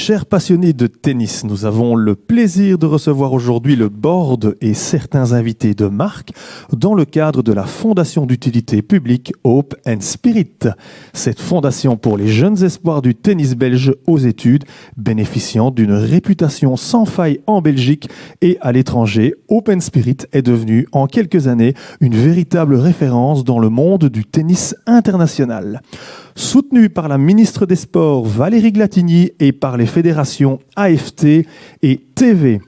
Chers passionnés de tennis, nous avons le plaisir de recevoir aujourd'hui le board et certains invités de marque dans le cadre de la Fondation d'utilité publique Hope and Spirit. Cette fondation pour les jeunes espoirs du tennis belge aux études, bénéficiant d'une réputation sans faille en Belgique et à l'étranger, Hope and Spirit est devenue en quelques années une véritable référence dans le monde du tennis international. Soutenu par la ministre des Sports Valérie Glatigny et par les fédérations AFT et TV,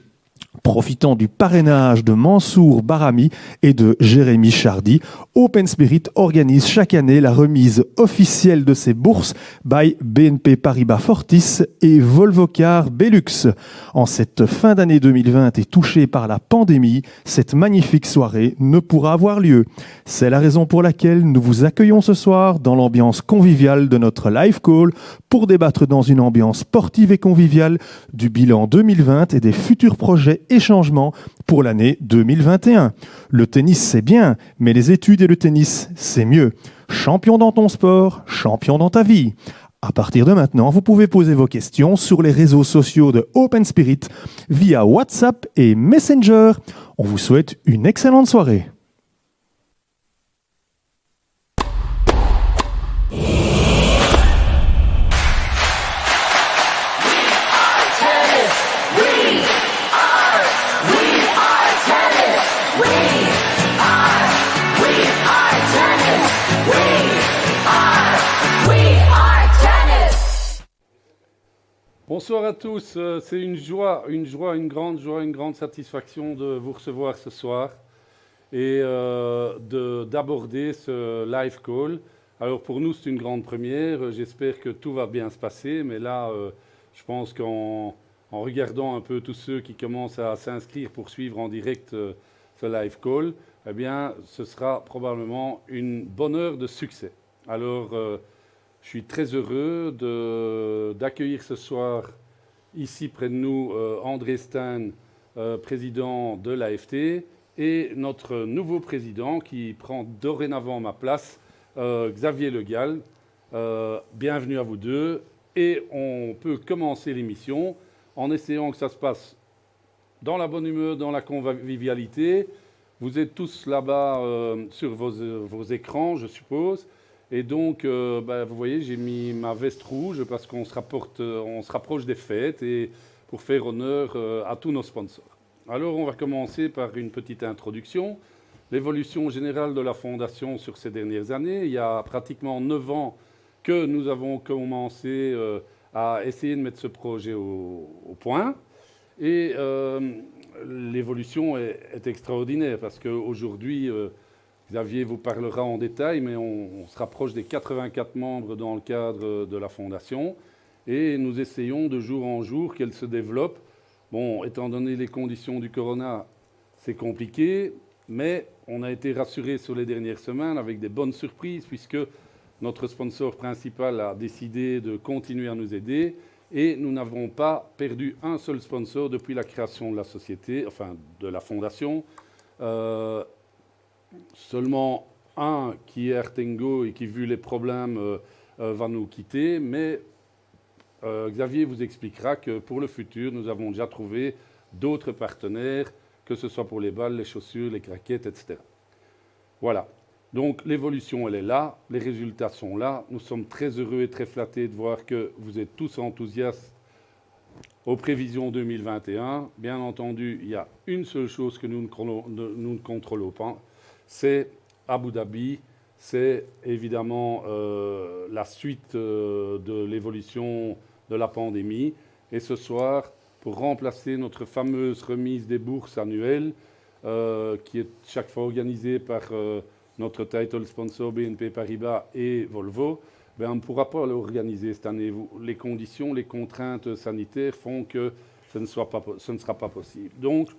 profitant du parrainage de Mansour Barami et de Jérémy Chardy, Hope and Spirit organise chaque année la remise officielle de ses bourses by BNP Paribas Fortis et Volvocar Belux. En cette fin d'année 2020 et touchée par la pandémie, cette magnifique soirée ne pourra avoir lieu. C'est la raison pour laquelle nous vous accueillons ce soir dans l'ambiance conviviale de notre live call pour débattre dans une ambiance sportive et conviviale du bilan 2020 et des futurs projets et changements pour l'année 2021. Le tennis, c'est bien, mais les études et le tennis, c'est mieux. Champion dans ton sport, champion dans ta vie. À partir de maintenant, vous pouvez poser vos questions sur les réseaux sociaux de Hope and Spirit via WhatsApp et Messenger. On vous souhaite une excellente soirée. Bonsoir à tous, c'est une grande satisfaction de vous recevoir ce soir et d'aborder ce live call. Alors pour nous c'est une grande première, j'espère que tout va bien se passer, mais là je pense qu'en regardant un peu tous ceux qui commencent à s'inscrire pour suivre en direct ce live call, eh bien ce sera probablement une bonne heure de succès. Alors je suis très heureux d'accueillir ce soir, ici près de nous, André Stein, président de l'AFT, et notre nouveau président qui prend dorénavant ma place, Xavier Le Gall. Bienvenue à vous deux. Et on peut commencer l'émission en essayant que ça se passe dans la bonne humeur, dans la convivialité. Vous êtes tous là-bas sur vos écrans, je suppose. Et donc, vous voyez, j'ai mis ma veste rouge parce qu'on se rapproche des fêtes et pour faire honneur à tous nos sponsors. Alors, on va commencer par une petite introduction. L'évolution générale de la Fondation sur ces dernières années. Il y a pratiquement 9 ans que nous avons commencé à essayer de mettre ce projet au point. Et l'évolution est extraordinaire parce qu'aujourd'hui, Xavier vous parlera en détail, mais on se rapproche des 84 membres dans le cadre de la Fondation et nous essayons de jour en jour qu'elle se développe. Bon, étant donné les conditions du corona, c'est compliqué, mais on a été rassurés sur les dernières semaines avec des bonnes surprises puisque notre sponsor principal a décidé de continuer à nous aider et nous n'avons pas perdu un seul sponsor depuis la création de la société, enfin de la Fondation. Seulement un qui est Artengo et qui, vu les problèmes, va nous quitter. Mais Xavier vous expliquera que pour le futur, nous avons déjà trouvé d'autres partenaires, que ce soit pour les balles, les chaussures, les craquettes, etc. Voilà. Donc l'évolution, elle est là. Les résultats sont là. Nous sommes très heureux et très flattés de voir que vous êtes tous enthousiastes aux prévisions 2021. Bien entendu, il y a une seule chose que nous ne contrôlons pas. C'est Abu Dhabi, c'est évidemment la suite de l'évolution de la pandémie. Et ce soir, pour remplacer notre fameuse remise des bourses annuelles, qui est chaque fois organisée par notre title sponsor BNP Paribas et Volvo, on ne pourra pas l'organiser cette année. Les conditions, les contraintes sanitaires font que ce ne sera pas possible. Donc,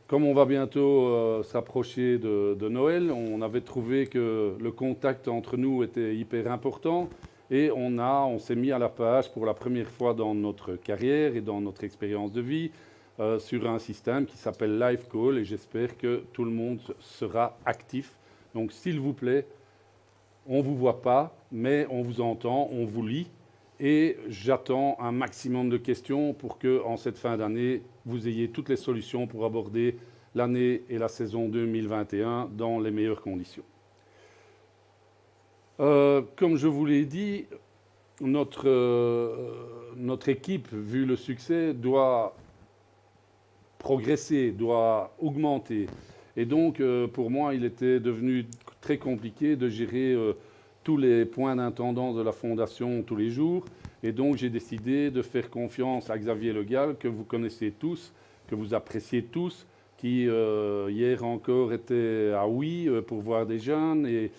comme on va bientôt s'approcher de Noël, on avait trouvé que le contact entre nous était hyper important et on s'est mis à la page pour la première fois dans notre carrière et dans notre expérience de vie sur un système qui s'appelle Live Call et j'espère que tout le monde sera actif. Donc s'il vous plaît, on ne vous voit pas, mais on vous entend, on vous lit Et j'attends un maximum de questions pour qu'en cette fin d'année, vous ayez toutes les solutions pour aborder l'année et la saison 2021 dans les meilleures conditions. Comme je vous l'ai dit, notre équipe, vu le succès, doit progresser, doit augmenter. Et donc, pour moi, il était devenu très compliqué de gérer tous les points d'intendance de la Fondation tous les jours. Et donc, j'ai décidé de faire confiance à Xavier Le Gall, que vous connaissez tous, que vous appréciez tous, qui hier encore était à Oui pour voir des jeunes et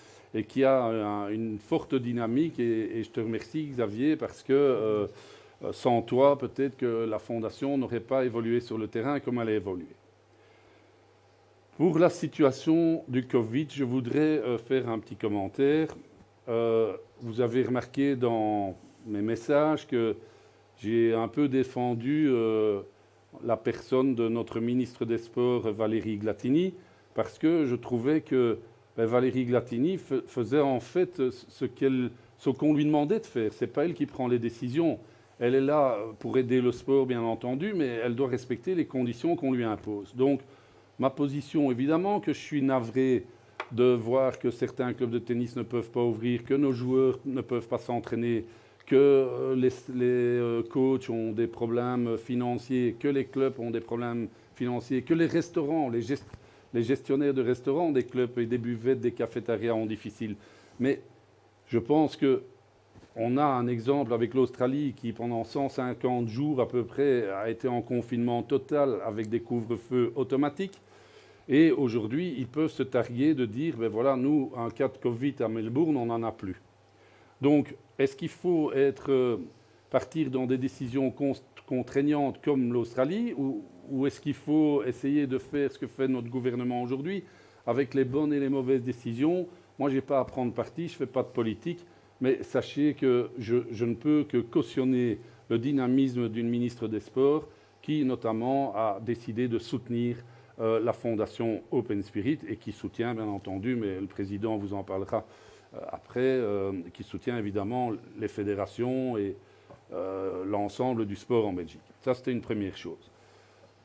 qui a une forte dynamique. Et je te remercie, Xavier, parce que sans toi, peut-être que la Fondation n'aurait pas évolué sur le terrain comme elle a évolué. Pour la situation du Covid, je voudrais faire un petit commentaire. Vous avez remarqué dans mes messages que j'ai un peu défendu la personne de notre ministre des Sports, Valérie Glatini, parce que je trouvais que Valérie Glatini faisait en fait ce qu'on lui demandait de faire. Ce n'est pas elle qui prend les décisions. Elle est là pour aider le sport, bien entendu, mais elle doit respecter les conditions qu'on lui impose. Donc, ma position, évidemment, que je suis navré de voir que certains clubs de tennis ne peuvent pas ouvrir, que nos joueurs ne peuvent pas s'entraîner, que les coachs ont des problèmes financiers, que les clubs ont des problèmes financiers, que les restaurants, les gestionnaires de restaurants des clubs et des buvettes, des cafétérias ont difficile. Mais je pense qu'on a un exemple avec l'Australie qui, pendant 150 jours à peu près, a été en confinement total avec des couvre-feux automatiques. Et aujourd'hui, ils peuvent se targuer de dire, ben voilà, nous, un cas de Covid à Melbourne, on n'en a plus. Donc, est-ce qu'il faut partir dans des décisions contraignantes comme l'Australie ou est-ce qu'il faut essayer de faire ce que fait notre gouvernement aujourd'hui avec les bonnes et les mauvaises décisions? Moi, je n'ai pas à prendre parti, je ne fais pas de politique, mais sachez que je ne peux que cautionner le dynamisme d'une ministre des Sports qui, notamment, a décidé de soutenir la fondation Open Spirit et qui soutient, bien entendu, mais le président vous en parlera après, qui soutient évidemment les fédérations et l'ensemble du sport en Belgique. Ça, c'était une première chose.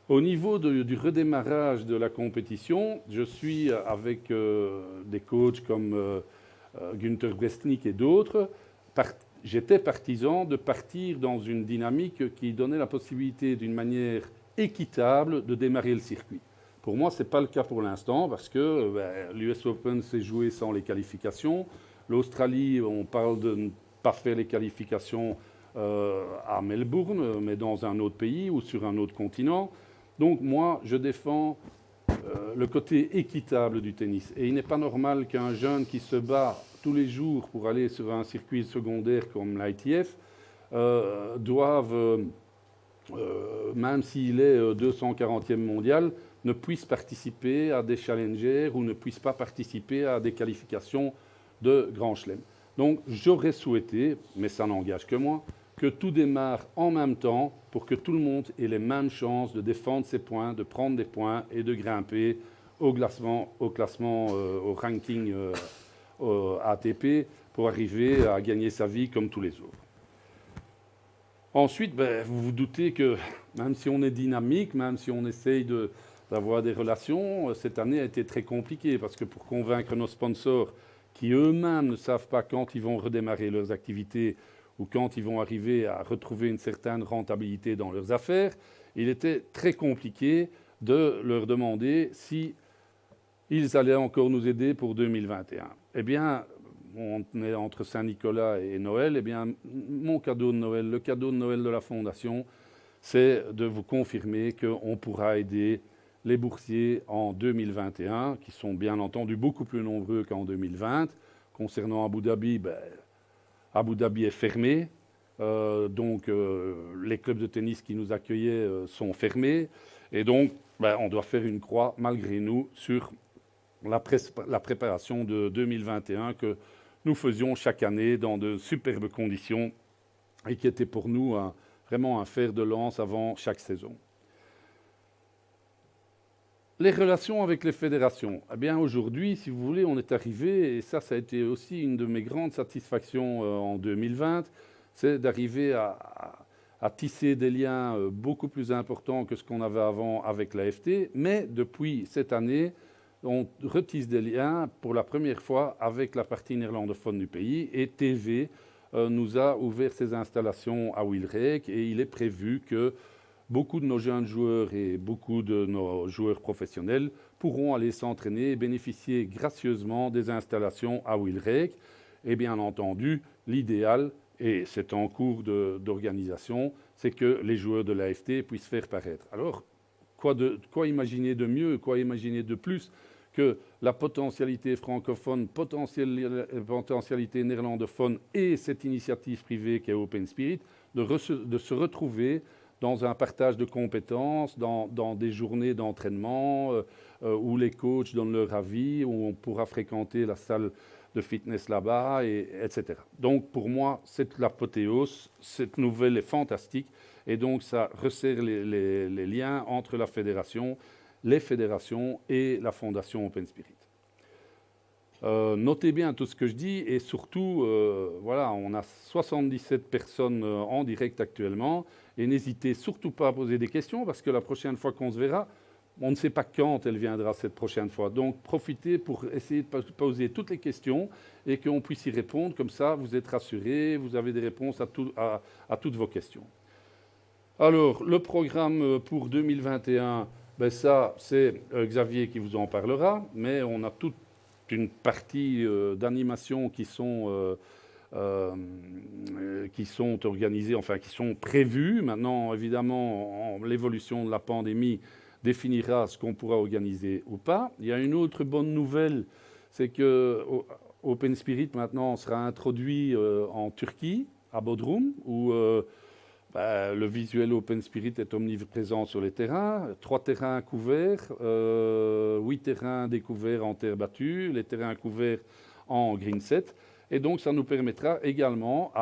Au niveau du redémarrage de la compétition, je suis avec des coachs comme Günther Brestnik et d'autres. J'étais partisan de partir dans une dynamique qui donnait la possibilité d'une manière équitable de démarrer le circuit. Pour moi, ce n'est pas le cas pour l'instant parce que l'US Open s'est joué sans les qualifications. L'Australie, on parle de ne pas faire les qualifications à Melbourne, mais dans un autre pays ou sur un autre continent. Donc moi, je défends le côté équitable du tennis. Et il n'est pas normal qu'un jeune qui se bat tous les jours pour aller sur un circuit secondaire comme l'ITF doive, même s'il est 240e mondial, ne puisse participer à des challengers ou ne puisse pas participer à des qualifications de Grand Chelem. Donc j'aurais souhaité, mais ça n'engage que moi, que tout démarre en même temps pour que tout le monde ait les mêmes chances de défendre ses points, de prendre des points et de grimper au classement, au ranking ATP pour arriver à gagner sa vie comme tous les autres. Ensuite, vous vous doutez que même si on est dynamique, même si on essaye d'avoir des relations, cette année a été très compliquée parce que pour convaincre nos sponsors qui eux-mêmes ne savent pas quand ils vont redémarrer leurs activités ou quand ils vont arriver à retrouver une certaine rentabilité dans leurs affaires, il était très compliqué de leur demander si ils allaient encore nous aider pour 2021. Eh bien, on est entre Saint-Nicolas et Noël, eh bien, mon cadeau de Noël, le cadeau de Noël de la Fondation, c'est de vous confirmer qu'on pourra aider les boursiers en 2021, qui sont bien entendu beaucoup plus nombreux qu'en 2020. Concernant Abu Dhabi, Abu Dhabi est fermé, donc les clubs de tennis qui nous accueillaient sont fermés, et donc on doit faire une croix malgré nous sur la préparation de 2021 que nous faisions chaque année dans de superbes conditions et qui était pour nous vraiment un fer de lance avant chaque saison. Les relations avec les fédérations. Eh bien, aujourd'hui, si vous voulez, on est arrivé, et ça a été aussi une de mes grandes satisfactions en 2020, c'est d'arriver à tisser des liens beaucoup plus importants que ce qu'on avait avant avec l'AFT, mais depuis cette année, on retisse des liens pour la première fois avec la partie néerlandophone du pays, et TV nous a ouvert ses installations à Wilrijk, et il est prévu que beaucoup de nos jeunes joueurs et beaucoup de nos joueurs professionnels pourront aller s'entraîner et bénéficier gracieusement des installations à Wilrijk. Et bien entendu, l'idéal, et c'est en cours d'organisation, c'est que les joueurs de l'AFT puissent faire paraître. Alors, quoi imaginer de mieux, quoi imaginer de plus que la potentialité francophone, potentialité néerlandophone et cette initiative privée qui est Open Spirit, de se retrouver dans un partage de compétences, dans des journées d'entraînement où les coachs donnent leur avis, où on pourra fréquenter la salle de fitness là-bas, etc. Donc pour moi, c'est l'apothéose, cette nouvelle est fantastique, et donc ça resserre les liens entre la fédération, les fédérations et la fondation Open Spirit. Notez bien tout ce que je dis, et surtout, voilà, on a 77 personnes en direct actuellement, et n'hésitez surtout pas à poser des questions, parce que la prochaine fois qu'on se verra, on ne sait pas quand elle viendra cette prochaine fois. Donc profitez pour essayer de poser toutes les questions et qu'on puisse y répondre. Comme ça, vous êtes rassurés, vous avez des réponses à toutes vos questions. Alors, le programme pour 2021, ben ça, c'est Xavier qui vous en parlera, mais on a toute une partie d'animation qui sont organisées, enfin qui sont prévues. Maintenant, évidemment, l'évolution de la pandémie définira ce qu'on pourra organiser ou pas. Il y a une autre bonne nouvelle, c'est que Open Spirit maintenant sera introduit en Turquie, à Bodrum, où le visuel Open Spirit est omniprésent sur les terrains. 3 terrains couverts, 8 terrains découverts en terre battue, les terrains couverts en green set. Et donc, ça nous permettra également,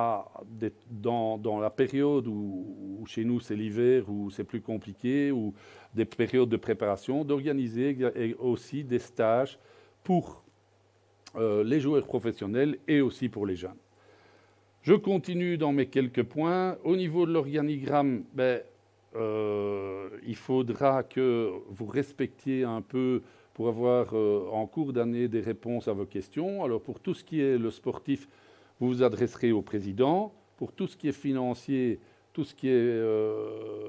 dans la période où chez nous c'est l'hiver, où c'est plus compliqué, ou des périodes de préparation, d'organiser aussi des stages pour les joueurs professionnels et aussi pour les jeunes. Je continue dans mes quelques points. Au niveau de l'organigramme, il faudra que vous respectiez un peu pour avoir en cours d'année des réponses à vos questions. Alors pour tout ce qui est le sportif, vous vous adresserez au président. Pour tout ce qui est financier, tout ce qui est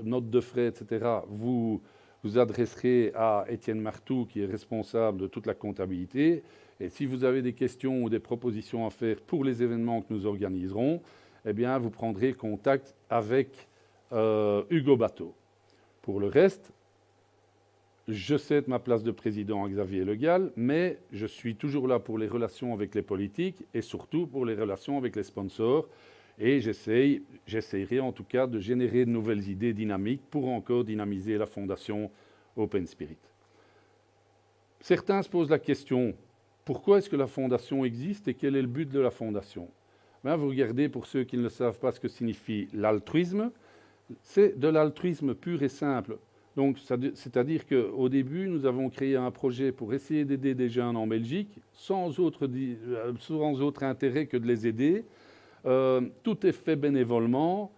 notes de frais, etc., vous vous adresserez à Étienne Martou, qui est responsable de toute la comptabilité. Et si vous avez des questions ou des propositions à faire pour les événements que nous organiserons, eh bien, vous prendrez contact avec Hugo Bateau. Pour le reste, je cède ma place de président à Xavier Le Gall, mais je suis toujours là pour les relations avec les politiques et surtout pour les relations avec les sponsors. Et j'essaierai en tout cas de générer de nouvelles idées dynamiques pour encore dynamiser la fondation Open Spirit. Certains se posent la question, pourquoi est-ce que la fondation existe et quel est le but de la fondation? Vous regardez, pour ceux qui ne savent pas ce que signifie l'altruisme, c'est de l'altruisme pur et simple. Donc, c'est-à-dire qu'au début, nous avons créé un projet pour essayer d'aider des jeunes en Belgique, sans autre intérêt que de les aider. Tout est fait bénévolement.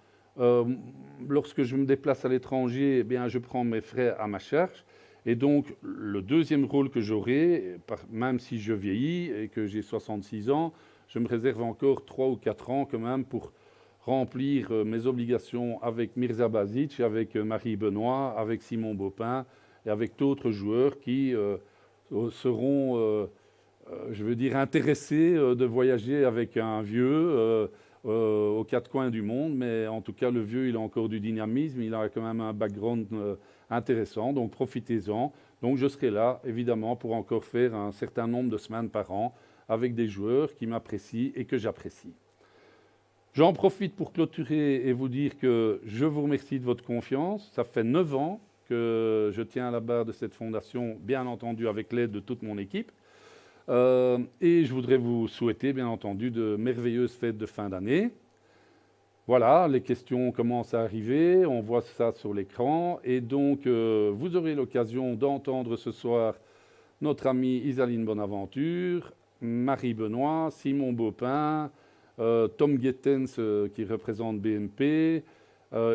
Lorsque je me déplace à l'étranger, eh bien, je prends mes frais à ma charge. Et donc, le deuxième rôle que j'aurai, même si je vieillis et que j'ai 66 ans, je me réserve encore 3 ou 4 ans quand même pour remplir mes obligations avec Mirza Basic, avec Marie Benoît, avec Simon Baupin et avec d'autres joueurs qui seront, je veux dire, intéressés de voyager avec un vieux aux 4 coins du monde. Mais en tout cas, le vieux, il a encore du dynamisme, il a quand même un background intéressant, donc profitez-en. Donc je serai là, évidemment, pour encore faire un certain nombre de semaines par an avec des joueurs qui m'apprécient et que j'apprécie. J'en profite pour clôturer et vous dire que je vous remercie de votre confiance. Ça fait 9 ans que je tiens à la barre de cette fondation, bien entendu avec l'aide de toute mon équipe. Et je voudrais vous souhaiter, bien entendu, de merveilleuses fêtes de fin d'année. Voilà, les questions commencent à arriver, on voit ça sur l'écran. Et donc, vous aurez l'occasion d'entendre ce soir notre amie Isaline Bonaventure, Marie Benoît, Simon Baupin, Tom Gettens qui représente BNP,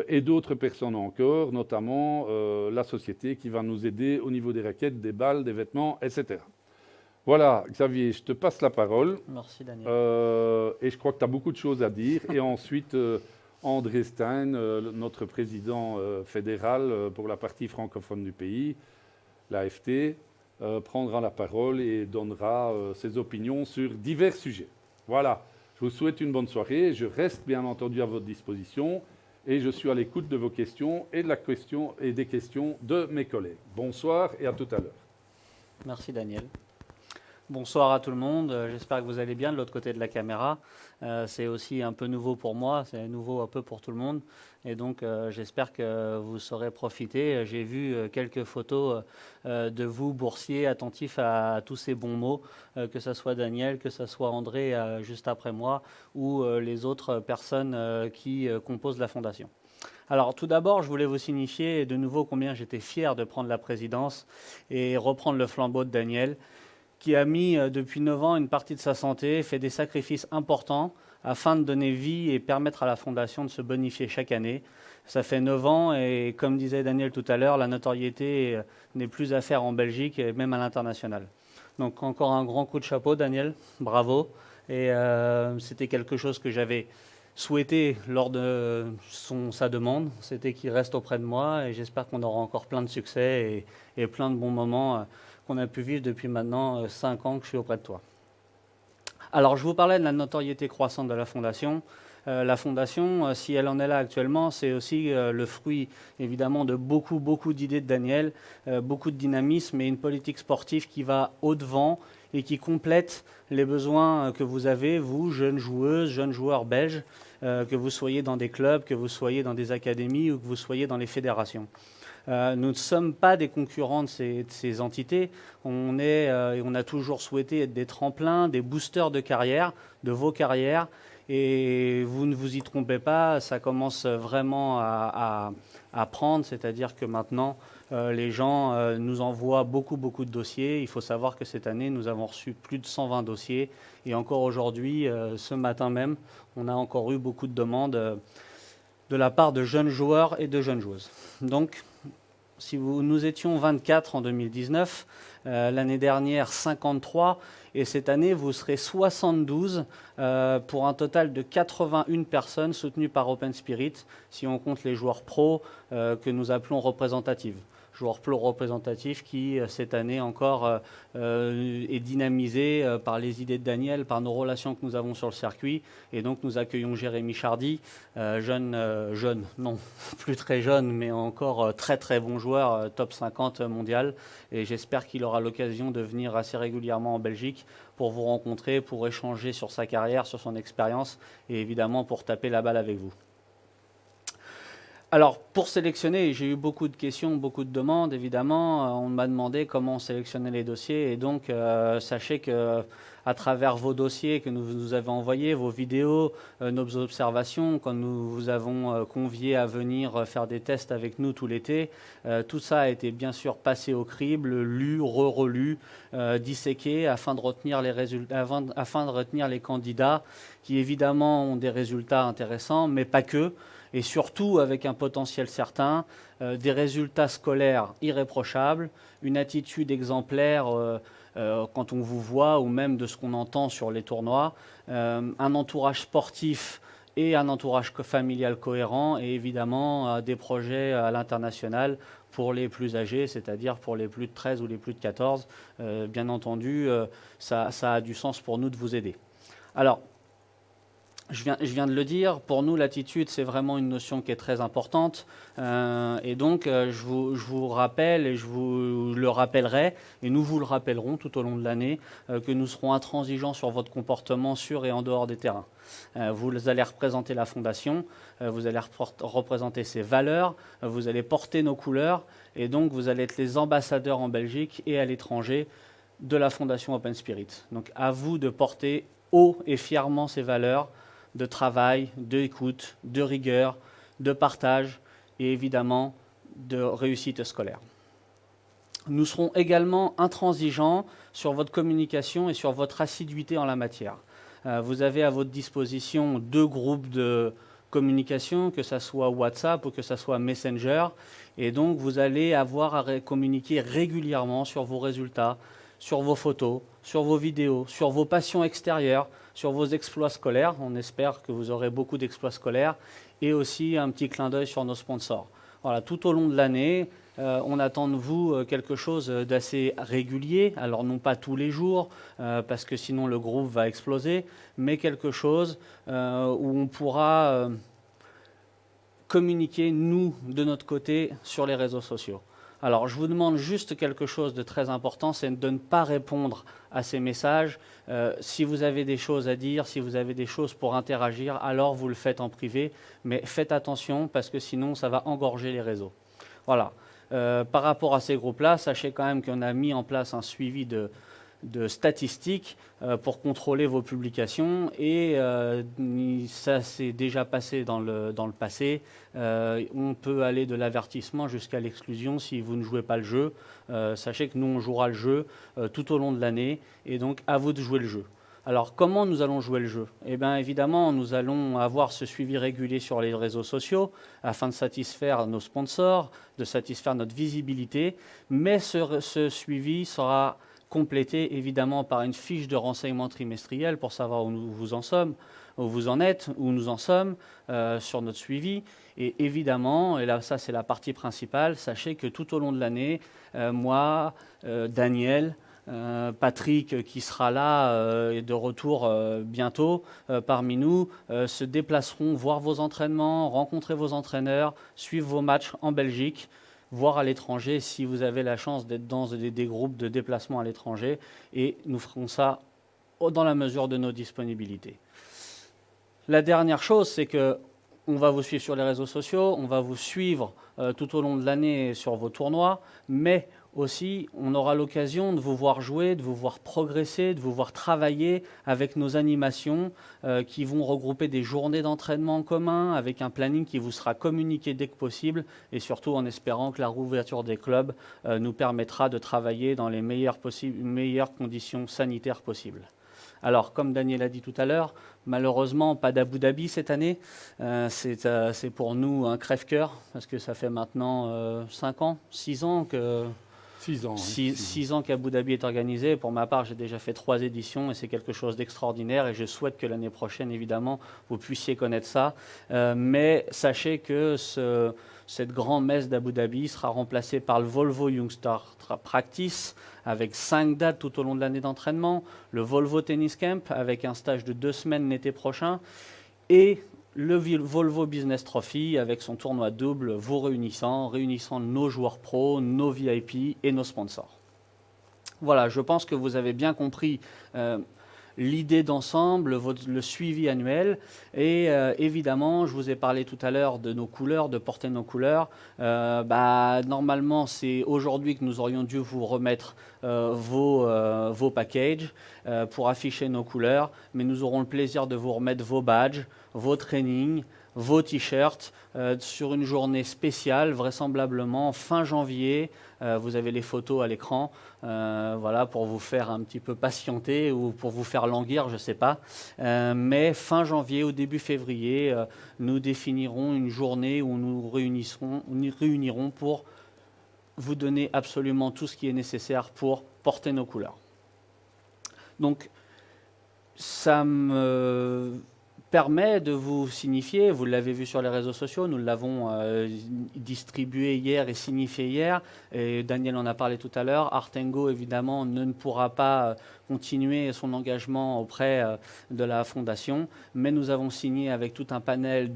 et d'autres personnes encore, notamment la société qui va nous aider au niveau des raquettes, des balles, des vêtements, etc. Voilà, Xavier, je te passe la parole. Merci Daniel. Et je crois que tu as beaucoup de choses à dire. Et ensuite, André Stein, notre président fédéral pour la partie francophone du pays, l'AFT, prendra la parole et donnera ses opinions sur divers sujets. Voilà, je vous souhaite une bonne soirée. Je reste bien entendu à votre disposition et je suis à l'écoute de vos questions et des questions de mes collègues. Bonsoir et à tout à l'heure. Merci Daniel. Bonsoir à tout le monde, j'espère que vous allez bien de l'autre côté de la caméra. C'est aussi un peu nouveau pour moi, c'est nouveau un peu pour tout le monde. Et donc j'espère que vous saurez profiter. J'ai vu quelques photos de vous, boursiers, attentifs à tous ces bons mots, que ce soit Daniel, que ce soit André juste après moi, ou les autres personnes qui composent la Fondation. Alors tout d'abord, je voulais vous signifier de nouveau combien j'étais fier de prendre la présidence et reprendre le flambeau de Daniel, qui a mis depuis 9 ans une partie de sa santé, fait des sacrifices importants afin de donner vie et permettre à la Fondation de se bonifier chaque année. Ça fait 9 ans et comme disait Daniel tout à l'heure, la notoriété n'est plus à faire en Belgique et même à l'international. Donc encore un grand coup de chapeau Daniel, bravo. Et c'était quelque chose que j'avais souhaité lors de sa demande, c'était qu'il reste auprès de moi et j'espère qu'on aura encore plein de succès et plein de bons moments qu'on a pu vivre depuis maintenant 5 ans que je suis auprès de toi. Alors, je vous parlais de la notoriété croissante de la Fondation. La Fondation, si elle en est là actuellement, c'est aussi le fruit, évidemment, de beaucoup d'idées de Daniel, beaucoup de dynamisme et une politique sportive qui va au-devant et qui complète les besoins que vous avez, vous, jeunes joueuses, jeunes joueurs belges, que vous soyez dans des clubs, que vous soyez dans des académies ou que vous soyez dans les fédérations. Nous ne sommes pas des concurrents de ces entités. On a toujours souhaité être des tremplins, des boosters de carrière, de vos carrières. Et vous ne vous y trompez pas, ça commence vraiment à prendre. C'est-à-dire que maintenant, les gens nous envoient beaucoup de dossiers. Il faut savoir que cette année, nous avons reçu plus de 120 dossiers. Et encore aujourd'hui, ce matin même, on a encore eu beaucoup de demandes de la part de jeunes joueurs et de jeunes joueuses. Donc, nous étions 24 en 2019, l'année dernière 53, et cette année vous serez 72 pour un total de 81 personnes soutenues par Open Spirit, si on compte les joueurs pros que nous appelons représentatifs. Joueurs pro représentatifs qui, cette année encore, est dynamisé par les idées de Daniel, par nos relations que nous avons sur le circuit. Et donc, nous accueillons Jérémy Chardy, jeune, non, plus très jeune, mais encore très bon joueur, top 50 mondial. Et j'espère qu'il aura l'occasion de venir assez régulièrement en Belgique pour vous rencontrer, pour échanger sur sa carrière, sur son expérience et évidemment pour taper la balle avec vous. Alors, pour sélectionner, j'ai eu beaucoup de questions, beaucoup de demandes, évidemment. On m'a demandé comment on sélectionnait les dossiers. Et donc, sachez qu'à travers vos dossiers que nous avez envoyés, vos vidéos, nos observations, quand nous vous avons conviés à venir faire des tests avec nous tout l'été, tout ça a été bien sûr passé au crible, lu, relu, disséqué, afin de retenir les résultats, afin de retenir les candidats qui, évidemment, ont des résultats intéressants, mais pas que. Et surtout avec un potentiel certain, des résultats scolaires irréprochables, une attitude exemplaire quand on vous voit ou même de ce qu'on entend sur les tournois, un entourage sportif et un entourage familial cohérent et évidemment des projets à l'international pour les plus âgés, c'est-à-dire pour les plus de 13 ou les plus de 14. Bien entendu, ça a du sens pour nous de vous aider. Alors, je viens de le dire, pour nous l'attitude c'est vraiment une notion qui est très importante et donc je vous rappelle et je vous le rappellerai et nous vous le rappellerons tout au long de l'année que nous serons intransigeants sur votre comportement sur et en dehors des terrains. Vous allez représenter la Fondation, vous allez représenter ses valeurs, vous allez porter nos couleurs et donc vous allez être les ambassadeurs en Belgique et à l'étranger de la Fondation Open Spirit. Donc à vous de porter haut et fièrement ces valeurs de travail, d'écoute, de rigueur, de partage et évidemment de réussite scolaire. Nous serons également intransigeants sur votre communication et sur votre assiduité en la matière. Vous avez à votre disposition 2 groupes de communication, que ce soit WhatsApp ou que ce soit Messenger. Et donc, vous allez avoir à communiquer régulièrement sur vos résultats, sur vos photos, sur vos vidéos, sur vos passions extérieures, sur vos exploits scolaires. On espère que vous aurez beaucoup d'exploits scolaires. Et aussi un petit clin d'œil sur nos sponsors. Voilà, tout au long de l'année, on attend de vous quelque chose d'assez régulier. Alors non pas tous les jours, parce que sinon le groupe va exploser, mais quelque chose où on pourra communiquer, nous, de notre côté, sur les réseaux sociaux. Alors, je vous demande juste quelque chose de très important, c'est de ne pas répondre à ces messages. Si vous avez des choses à dire, si vous avez des choses pour interagir, alors vous le faites en privé. Mais faites attention, parce que sinon, ça va engorger les réseaux. Voilà. Par rapport à ces groupes-là, sachez quand même qu'on a mis en place un suivi de statistiques pour contrôler vos publications et ça s'est déjà passé dans le passé. On peut aller de l'avertissement jusqu'à l'exclusion si vous ne jouez pas le jeu. Sachez que nous, on jouera le jeu tout au long de l'année et donc à vous de jouer le jeu. Alors, comment nous allons jouer le jeu? Eh bien, évidemment, nous allons avoir ce suivi régulier sur les réseaux sociaux afin de satisfaire nos sponsors, de satisfaire notre visibilité, mais ce suivi sera complété évidemment par une fiche de renseignement trimestriel pour savoir où vous en sommes, où vous en êtes, où nous en sommes sur notre suivi. Et évidemment, et là ça c'est la partie principale, sachez que tout au long de l'année, moi, Daniel, Patrick qui sera là et de retour bientôt parmi nous, se déplaceront voir vos entraînements, rencontrer vos entraîneurs, suivre vos matchs en Belgique, voire à l'étranger si vous avez la chance d'être dans des groupes de déplacement à l'étranger. Et nous ferons ça dans la mesure de nos disponibilités. La dernière chose, c'est qu'on va vous suivre sur les réseaux sociaux, on va vous suivre tout au long de l'année sur vos tournois, mais aussi, on aura l'occasion de vous voir jouer, de vous voir progresser, de vous voir travailler avec nos animations qui vont regrouper des journées d'entraînement en commun avec un planning qui vous sera communiqué dès que possible et surtout en espérant que la réouverture des clubs nous permettra de travailler dans les meilleures conditions sanitaires possibles. Alors, comme Daniel a dit tout à l'heure, malheureusement, pas d'Abu Dhabi cette année. C'est pour nous un crève-cœur parce que ça fait maintenant 5 ans, 6 ans que... 6 ans. 6 ans qu'Abu Dhabi est organisé. Pour ma part, j'ai déjà fait 3 éditions et c'est quelque chose d'extraordinaire et je souhaite que l'année prochaine, évidemment, vous puissiez connaître ça. Mais sachez que cette grande messe d'Abu Dhabi sera remplacée par le Volvo Youngstar Practice avec 5 dates tout au long de l'année d'entraînement, le Volvo Tennis Camp avec un stage de 2 semaines l'été prochain et le Volvo Business Trophy avec son tournoi double vous réunissant nos joueurs pros, nos VIP et nos sponsors. Voilà, je pense que vous avez bien compris l'idée d'ensemble, le suivi annuel. Et évidemment, je vous ai parlé tout à l'heure de nos couleurs, de porter nos couleurs. Normalement, c'est aujourd'hui que nous aurions dû vous remettre vos packages pour afficher nos couleurs. Mais nous aurons le plaisir de vous remettre vos badges, vos trainings, vos t-shirts sur une journée spéciale, vraisemblablement fin janvier. Vous avez les photos à l'écran, voilà, pour vous faire un petit peu patienter ou pour vous faire languir, je ne sais pas. Mais fin janvier ou début février, nous définirons une journée où nous réunirons pour vous donner absolument tout ce qui est nécessaire pour porter nos couleurs. Donc, ça me permet de vous signifier, vous l'avez vu sur les réseaux sociaux, nous l'avons distribué hier et signifié hier, et Daniel en a parlé tout à l'heure, Artengo évidemment ne pourra pas continuer son engagement auprès de la fondation, mais nous avons signé avec tout un panel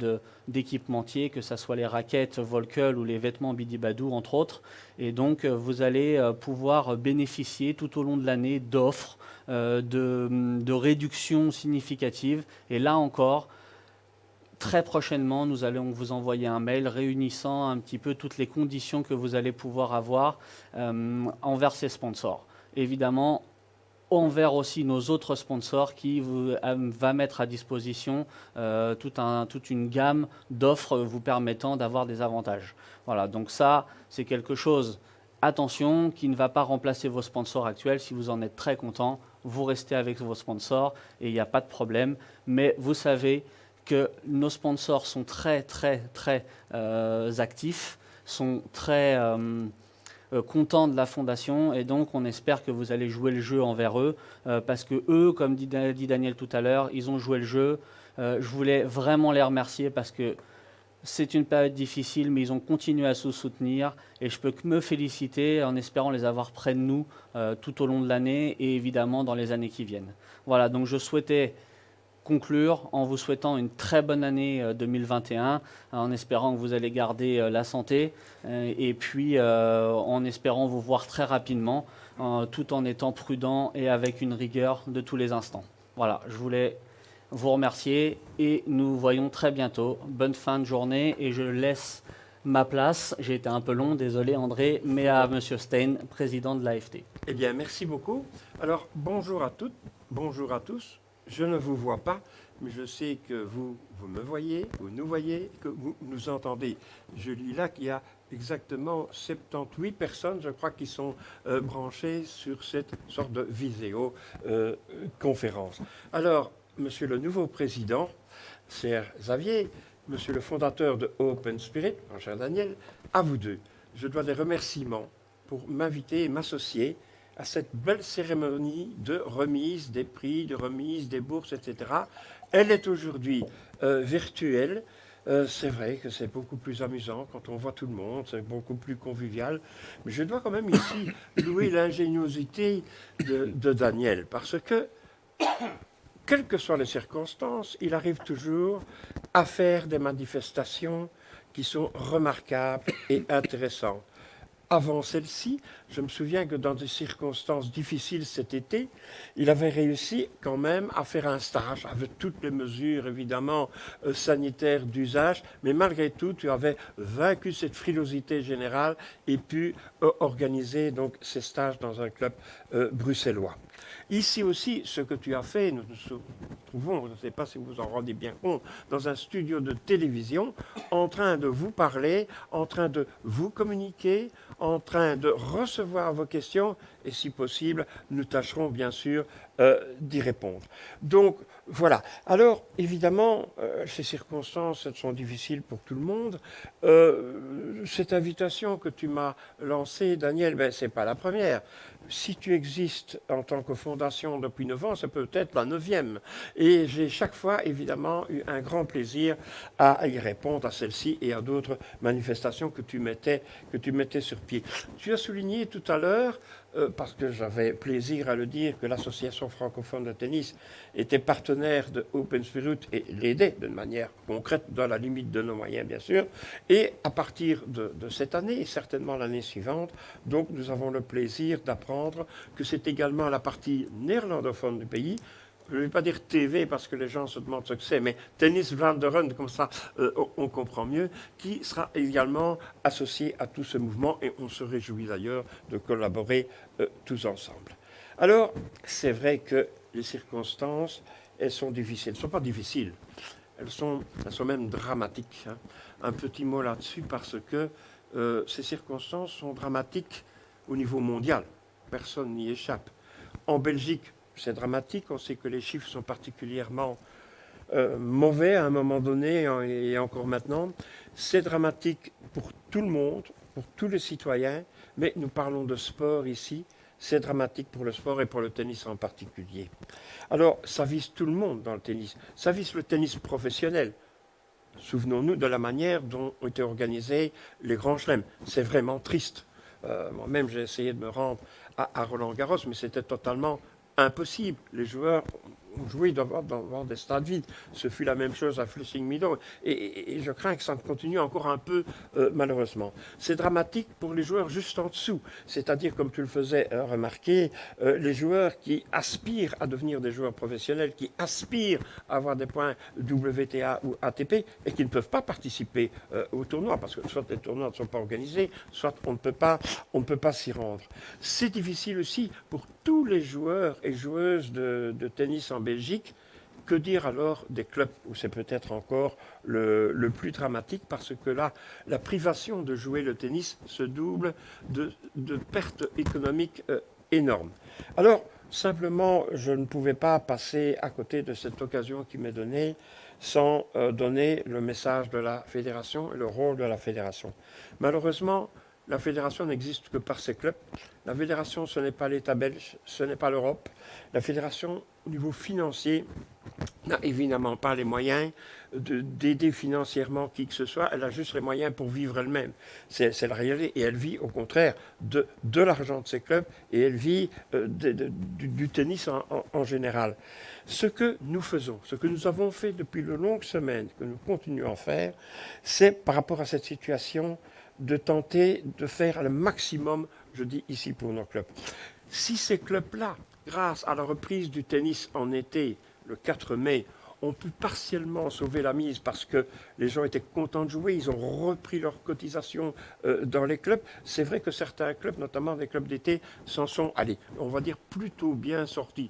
d'équipementiers, que ce soit les raquettes Volkel ou les vêtements Bidibadou entre autres, et donc vous allez pouvoir bénéficier tout au long de l'année d'offres, de réductions significatives. Et là encore, très prochainement, nous allons vous envoyer un mail réunissant un petit peu toutes les conditions que vous allez pouvoir avoir envers ces sponsors. Évidemment, envers aussi nos autres sponsors qui va mettre à disposition toute une gamme d'offres vous permettant d'avoir des avantages. Voilà, donc ça, c'est quelque chose attention, qui ne va pas remplacer vos sponsors actuels. Si vous en êtes très content, vous restez avec vos sponsors et il n'y a pas de problème. Mais vous savez que nos sponsors sont très actifs, sont très contents de la fondation et donc on espère que vous allez jouer le jeu envers eux parce que eux, comme dit Daniel tout à l'heure, ils ont joué le jeu. Je voulais vraiment les remercier parce que c'est une période difficile, mais ils ont continué à se soutenir et je peux que me féliciter en espérant les avoir près de nous tout au long de l'année et évidemment dans les années qui viennent. Voilà, donc je souhaitais conclure en vous souhaitant une très bonne année 2021, en espérant que vous allez garder la santé et puis en espérant vous voir très rapidement, tout en étant prudent et avec une rigueur de tous les instants. Voilà, je voulais vous remercier et nous voyons très bientôt. Bonne fin de journée et je laisse ma place, j'ai été un peu long, désolé André, mais à Monsieur Stein, président de l'AFT. Eh bien, merci beaucoup. Alors, bonjour à toutes, bonjour à tous. Je ne vous vois pas, mais je sais que vous me voyez, vous nous voyez, que vous nous entendez. Je lis là qu'il y a exactement 78 personnes, je crois, qui sont branchées sur cette sorte de vidéo-conférence. Alors, Monsieur le nouveau président, cher Xavier, Monsieur le fondateur de Open Spirit, mon cher Daniel, à vous deux, je dois des remerciements pour m'inviter et m'associer à cette belle cérémonie de remise des prix, de remise des bourses, etc. Elle est aujourd'hui virtuelle. C'est vrai que c'est beaucoup plus amusant quand on voit tout le monde, c'est beaucoup plus convivial. Mais je dois quand même ici louer l'ingéniosité de Daniel, parce que, quelles que soient les circonstances, il arrive toujours à faire des manifestations qui sont remarquables et intéressantes. Avant celle-ci, je me souviens que dans des circonstances difficiles cet été, il avait réussi quand même à faire un stage avec toutes les mesures évidemment sanitaires d'usage, mais malgré tout, tu avais vaincu cette frilosité générale et pu organiser donc ces stages dans un club bruxellois. Ici aussi, ce que tu as fait, nous nous trouvons, je ne sais pas si vous en rendez bien compte, dans un studio de télévision, en train de vous parler, en train de vous communiquer, en train de recevoir vos questions, et si possible, nous tâcherons bien sûr d'y répondre. Donc, voilà. Alors, évidemment, ces circonstances, elles sont difficiles pour tout le monde. Cette invitation que tu m'as lancée, Daniel, ben, ce n'est pas la première. Si tu existes en tant que fondation depuis 9 ans, ça peut être la 9e. Et j'ai chaque fois, évidemment, eu un grand plaisir à y répondre à celle-ci et à d'autres manifestations que tu mettais sur pied. Tu as souligné tout à l'heure, parce que j'avais plaisir à le dire, que l'Association francophone de tennis était partenaire de Open Spirit et l'aidait d'une manière concrète dans la limite de nos moyens, bien sûr. Et à partir de cette année, et certainement l'année suivante, donc nous avons le plaisir d'apprendre que c'est également la partie néerlandophone du pays. Je ne vais pas dire TV parce que les gens se demandent ce que c'est, mais Tennis Vlaanderen, comme ça on comprend mieux, qui sera également associé à tout ce mouvement et on se réjouit d'ailleurs de collaborer tous ensemble. Alors, c'est vrai que les circonstances, elles sont difficiles. Elles ne sont pas difficiles, elles sont même dramatiques. Hein. Un petit mot là-dessus parce que ces circonstances sont dramatiques au niveau mondial. Personne n'y échappe. En Belgique, c'est dramatique, on sait que les chiffres sont particulièrement mauvais à un moment donné et encore maintenant. C'est dramatique pour tout le monde, pour tous les citoyens, mais nous parlons de sport ici, c'est dramatique pour le sport et pour le tennis en particulier. Alors, ça vise tout le monde dans le tennis, ça vise le tennis professionnel. Souvenons-nous de la manière dont ont été organisés les grands chelems. C'est vraiment triste. Moi-même, j'ai essayé de me rendre à Roland-Garros, mais c'était totalement impossible. Les joueurs ont joué dans des stades vides. Ce fut la même chose à Flushing Meadows. Et je crains que ça continue encore un peu, malheureusement. C'est dramatique pour les joueurs juste en dessous. C'est-à-dire, comme tu le faisais remarquer, les joueurs qui aspirent à devenir des joueurs professionnels, qui aspirent à avoir des points WTA ou ATP et qui ne peuvent pas participer au tournoi parce que soit les tournois ne sont pas organisés, soit on ne peut pas s'y rendre. C'est difficile aussi pour tous les joueurs et joueuses de tennis en Belgique Que dire alors des clubs où c'est peut-être encore le plus dramatique parce que là, la privation de jouer le tennis se double de pertes économiques énormes. Alors, simplement, je ne pouvais pas passer à côté de cette occasion qui m'est donnée sans donner le message de la fédération et le rôle de la fédération. Malheureusement, la fédération n'existe que par ses clubs. La fédération, ce n'est pas l'État belge, ce n'est pas l'Europe. La fédération, au niveau financier, n'a évidemment pas les moyens d'aider financièrement qui que ce soit. Elle a juste les moyens pour vivre elle-même. C'est la réalité. Et elle vit, au contraire, de l'argent de ses clubs et elle vit du tennis en général. Ce que nous faisons, ce que nous avons fait depuis de longues semaines, que nous continuons à faire, c'est par rapport à cette situation de tenter de faire le maximum, je dis ici pour nos clubs. Si ces clubs-là, grâce à la reprise du tennis en été, le 4 mai, ont pu partiellement sauver la mise parce que les gens étaient contents de jouer, ils ont repris leurs cotisations dans les clubs. C'est vrai que certains clubs, notamment des clubs d'été, s'en sont, allez, on va dire, plutôt bien sortis.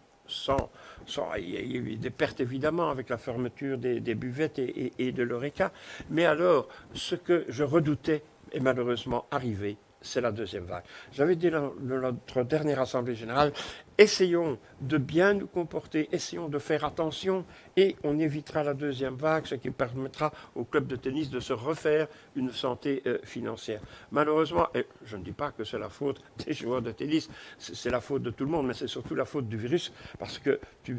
Il y a eu des pertes évidemment avec la fermeture des buvettes et de l'Oreca. Mais alors, ce que je redoutais est malheureusement arrivé, c'est la deuxième vague. J'avais dit dans notre dernière Assemblée générale, essayons de bien nous comporter, essayons de faire attention et on évitera la deuxième vague, ce qui permettra aux clubs de tennis de se refaire une santé financière. Malheureusement, et je ne dis pas que c'est la faute des joueurs de tennis, c'est la faute de tout le monde, mais c'est surtout la faute du virus, parce que tu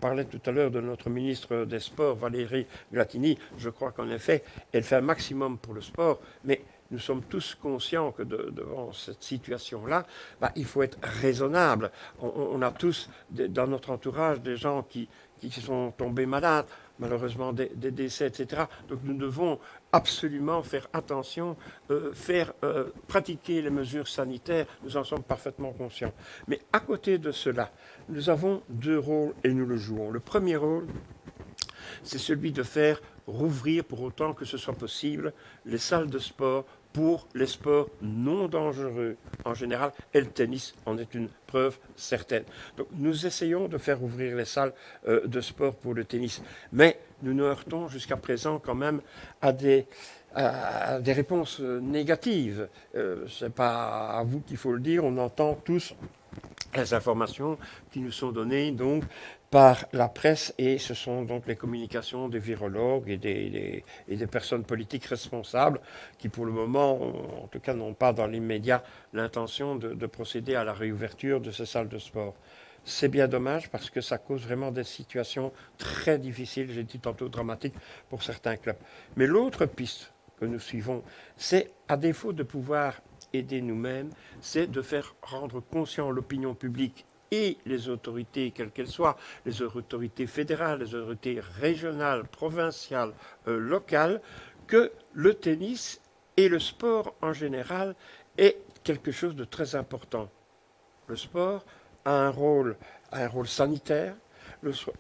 parlais tout à l'heure de notre ministre des Sports, Valérie Glatini. Je crois qu'en effet, elle fait un maximum pour le sport, mais nous sommes tous conscients que devant cette situation-là, il faut être raisonnable. On a tous dans notre entourage des gens qui sont tombés malades, malheureusement des décès, etc. Donc nous devons absolument faire attention, pratiquer les mesures sanitaires, nous en sommes parfaitement conscients. Mais à côté de cela, nous avons deux rôles et nous le jouons. Le premier rôle, c'est celui de faire rouvrir, pour autant que ce soit possible, les salles de sport pour les sports non dangereux en général, et le tennis en est une preuve certaine. Donc nous essayons de faire ouvrir les salles de sport pour le tennis, mais nous nous heurtons jusqu'à présent quand même à des réponses négatives. Ce n'est pas à vous qu'il faut le dire, on entend tous les informations qui nous sont données donc par la presse, et ce sont donc les communications des virologues et des personnes politiques responsables qui, pour le moment, en tout cas, n'ont pas dans l'immédiat l'intention de procéder à la réouverture de ces salles de sport. C'est bien dommage parce que ça cause vraiment des situations très difficiles, j'ai dit tantôt dramatiques, pour certains clubs. Mais l'autre piste que nous suivons, c'est, à défaut de pouvoir aider nous-mêmes, c'est de faire rendre conscient l'opinion publique et les autorités, quelles qu'elles soient, les autorités fédérales, les autorités régionales, provinciales, locales, que le tennis et le sport en général est quelque chose de très important. Le sport a un rôle sanitaire,